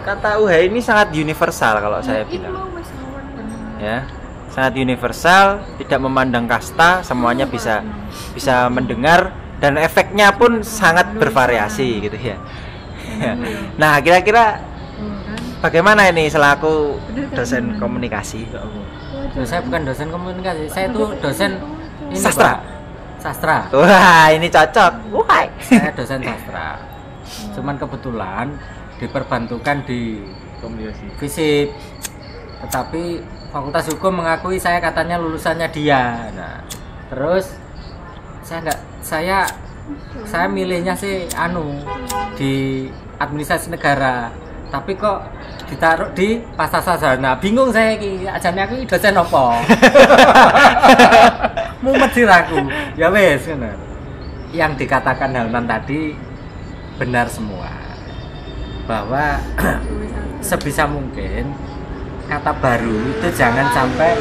kata uhai ini sangat universal kalau saya bilang. Ya, sangat universal, tidak memandang kasta, semuanya bisa mendengar dan efeknya pun sangat bervariasi gitu ya. Nah, kira-kira bagaimana ini selaku dosen komunikasi? Loh, saya bukan dosen komunikasi, saya itu dosen ini, Sastra. Pak. Sastra. Wah, ini cocok. Wah. Saya dosen sastra. Cuman kebetulan diperbantukan di Komunikasi. fisip. Tetapi Fakultas Hukum mengakui saya katanya lulusannya dia. Nah, terus saya milihnya sih di administrasi negara. Tapi kok ditaruh di pasar sarjana. Bingung saya iki, ajane aku iki dosen apa? Mumet siraku. Ya wes ngono. Yang dikatakan Helman tadi benar semua. Bahwa sebisa mungkin kata baru itu jangan sampai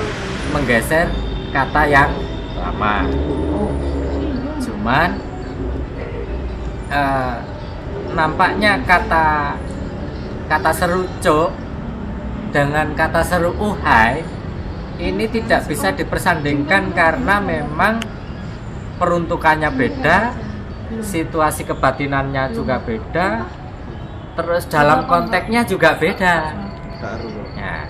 menggeser kata yang lama. Cuman nampaknya kata seru cuk dengan kata seru uhai ini tidak bisa dipersandingkan karena memang peruntukannya beda, situasi kebatinannya juga beda, terus dalam konteksnya juga beda. Nah,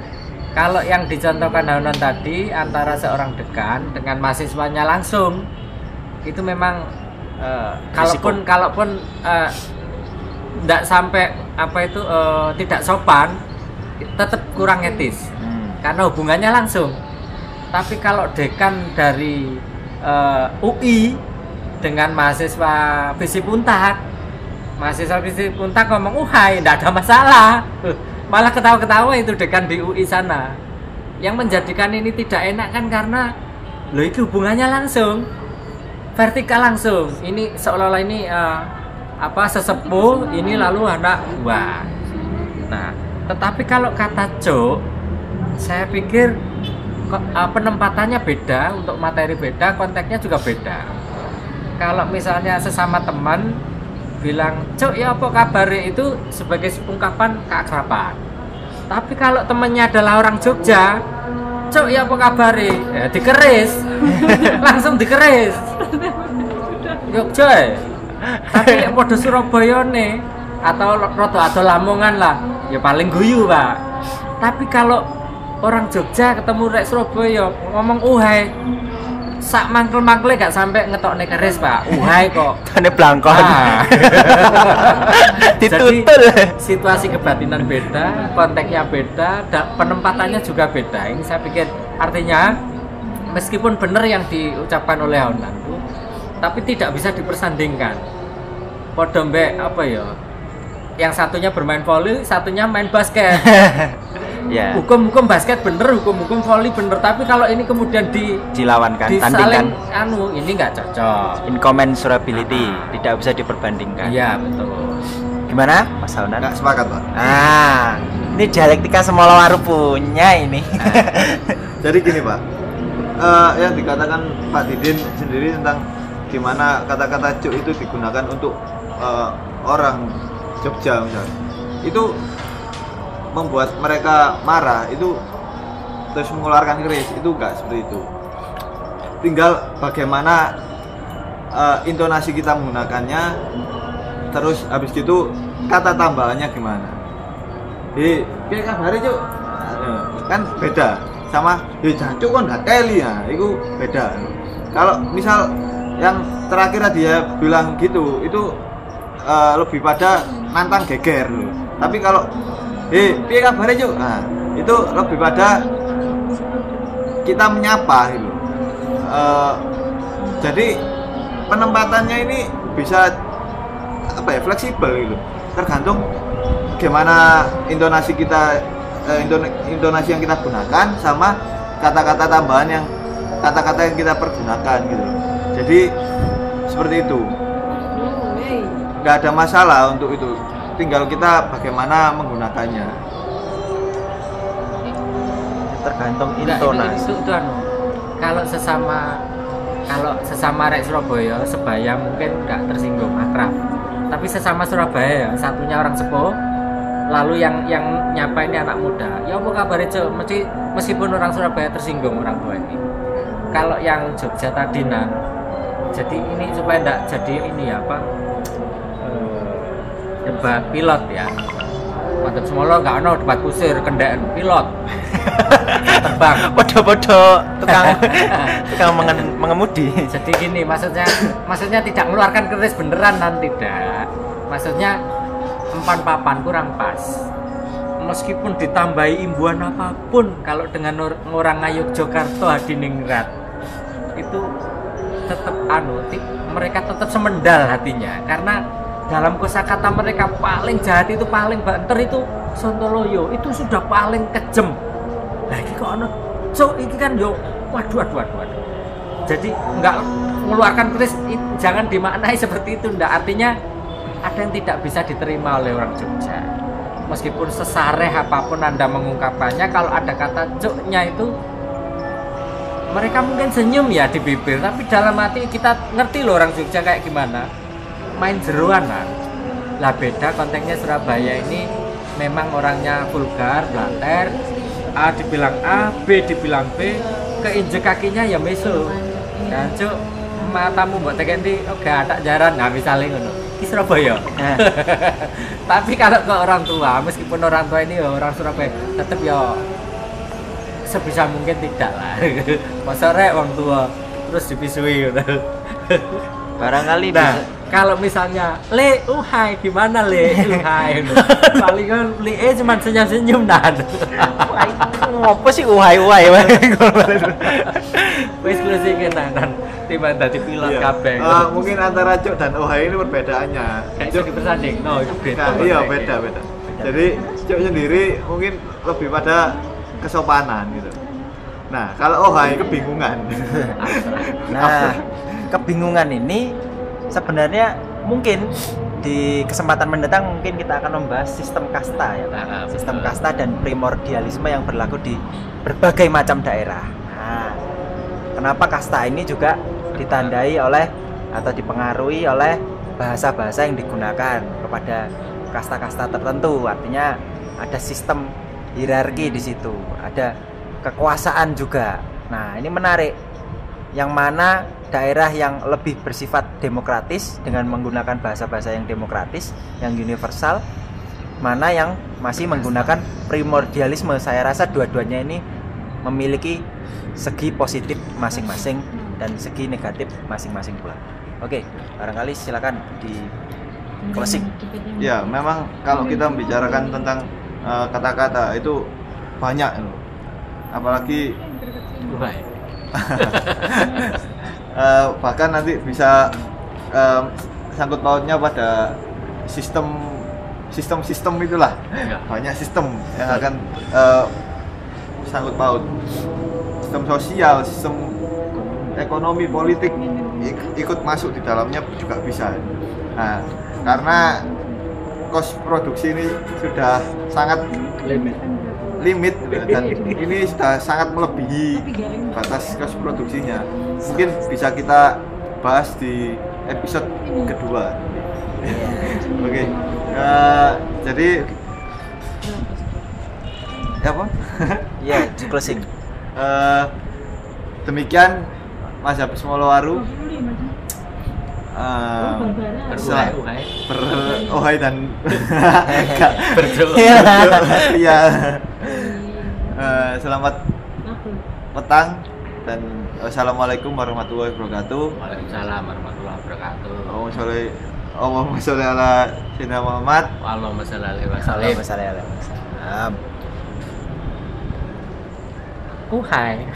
kalau yang dicontohkan Hanon tadi antara seorang dekan dengan mahasiswanya langsung itu memang kalaupun tidak sampai tidak sopan, tetap kurang etis karena hubungannya langsung. Tapi kalau dekan dari UI dengan mahasiswa Fisip Untak, mahasiswa Fisip Untak ngomong uhai, tidak ada masalah, malah ketawa-ketawa itu dekan di UI sana. Yang menjadikan ini tidak enak kan karena loh itu hubungannya langsung, vertikal langsung. Ini seolah-olah ini sesepuh ini lalu anak buah. Nah, tetapi kalau kata cuk, saya pikir penempatannya beda, untuk materi beda, konteksnya juga beda. Kalau misalnya sesama teman bilang cuk ya apa kabar, itu sebagai ungkapan keakraban. Tapi kalau temannya adalah orang Jogja, cuk ya apa kabar, ya dikeris. Langsung dikeris. Jogja. Tapi yang pada Surabaya nih atau Lamongan lah, ya paling guyu Pak. Tapi kalau orang Jogja ketemu rek Surabaya ngomong uhai, sak mangkel-mangkele gak sampai ngetokne keris Pak. Uhai kok. Tane blangkon. Ditutul. Situasi kebatinan beda, konteksnya beda, penempatannya juga beda. Ini saya pikir artinya meskipun benar yang diucapkan oleh Honan, tapi tidak bisa dipersandingkan. Podo mbek yang satunya bermain voli, satunya main basket. Ya. Hukum basket bener, hukum voli bener, tapi kalau ini kemudian dilawankan, disaling tandingkan, ini nggak cocok. Incommensurability, tidak bisa diperbandingkan. Iya betul. Gimana Mas Honan? Nggak sepakat Pak. Ini dialektika Semolawaru punya ini. Jadi gini Pak, yang dikatakan Pak Didin sendiri tentang gimana kata-kata cuk itu digunakan untuk orang Jogja misalnya, itu membuat mereka marah, itu terus mengeluarkan keris, itu enggak seperti itu. Tinggal bagaimana intonasi kita menggunakannya, terus habis gitu kata tambahannya gimana. Piye kabare cuk? Kan beda sama jancuk kon gak teli ya, itu beda. Kalau misal yang terakhir dia bilang gitu, itu lebih pada nantang geger loh. Tapi kalau piye kabare cuk? Nah, itu lebih pada kita menyapa gitu. Jadi penempatannya ini bisa fleksibel gitu. Tergantung gimana intonasi kita, intonasi yang kita gunakan sama kata-kata tambahan yang kita pergunakan gitu. Jadi seperti itu. Nggak ada masalah untuk itu. Tinggal kita bagaimana menggunakannya. Tergantung Enggak, intonasi. itu kalau sesama rek Surabaya sebaya mungkin nggak tersinggung, akrab. Tapi sesama Surabaya, satunya orang sepuh, lalu yang nyapa ini anak muda. Ya apa kabar Cuk? Meskipun orang Surabaya tersinggung orang tua ini. Kalau yang Jogja tadi jadi ini supaya enggak jadi ini debat pilot ya. Mantap semolo nggak ono debat kusir kendaraan pilot terbang. Podo-podo tukang mengemudi. Jadi gini, maksudnya tidak mengeluarkan keris beneran dan tidak. Maksudnya empan papan kurang pas. Meskipun ditambahi imbuhan apapun, kalau dengan orang Ngayogyakarta Hadiningrat itu tetap mereka tetap semendal hatinya, karena dalam kosakata mereka paling jahat itu, paling banter itu Sontoloyo, itu sudah paling kejem. Lagi kok ini kan yo waduh. Jadi nggak mengeluarkan keris, jangan dimaknai seperti itu, ndak. Artinya ada yang tidak bisa diterima oleh orang Jogja. Meskipun sesareh apapun Anda mengungkapkannya, kalau ada kata cuknya itu mereka mungkin senyum ya di bibir, tapi dalam hati kita ngerti loh orang Jogja kayak gimana, main jeroan lah. Beda konteksnya Surabaya ini memang orangnya vulgar, blater, A dibilang A, B dibilang B, keinjek kakinya ya meso. Dan cuk, matamu mbok tekeni gak ada jaran, nah misalnya ngono. Di Surabaya. Tapi kalau ke orang tua, meskipun orang tua ini orang Surabaya, tetap ya sebisa mungkin tidak lah. Masa rek orang tua terus dipisui gitu. Barangkali kalau misalnya le uhai gimana le uhai paling kan le cuma senyum-senyum dan ngopo sih uhai wis closing dan tiba dadi pilot kabeh. Mungkin antara cuk dan ohai ini perbedaannya. Cuk bersanding. No, itu beda. Nah, iya beda. Jadi cuk sendiri mungkin lebih pada kesopanan gitu. Nah, kalau ohai kebingungan. Nah, kebingungan ini sebenarnya mungkin di kesempatan mendatang mungkin kita akan membahas sistem kasta ya Pak. Sistem kasta dan primordialisme yang berlaku di berbagai macam daerah. Nah, kenapa kasta ini juga ditandai oleh atau dipengaruhi oleh bahasa-bahasa yang digunakan kepada kasta-kasta tertentu. Artinya ada sistem hierarki di situ, ada kekuasaan juga. Nah, ini menarik. Yang mana daerah yang lebih bersifat demokratis dengan menggunakan bahasa-bahasa yang demokratis, yang universal, mana yang masih menggunakan primordialisme. Saya rasa dua-duanya ini memiliki segi positif masing-masing dan segi negatif masing-masing pula. Oke, barangkali silakan di closing. Ya, memang kalau kita membicarakan tentang kata-kata itu banyak, apalagi bahkan nanti bisa sangkut pautnya pada sistem itulah ya. Banyak sistem yang akan sangkut paut, sistem sosial, sistem ekonomi, politik ikut masuk di dalamnya juga bisa. Nah, karena kos produksi ini sudah sangat limit dan ini sudah sangat melebihi batas kos produksinya. Mungkin bisa kita bahas di episode kedua. Oke. Jadi apa? Ya, closing. Demikian Mas Habis Molowaru. Berohai dan iya. Selamat petang dan wassalamualaikum warahmatullahi wabarakatuh. Waalaikumsalam warahmatullahi wabarakatuh. Allahumma sholli ala sayyidina Muhammad. Allahumma sholli alaihi wasallam. Uhai.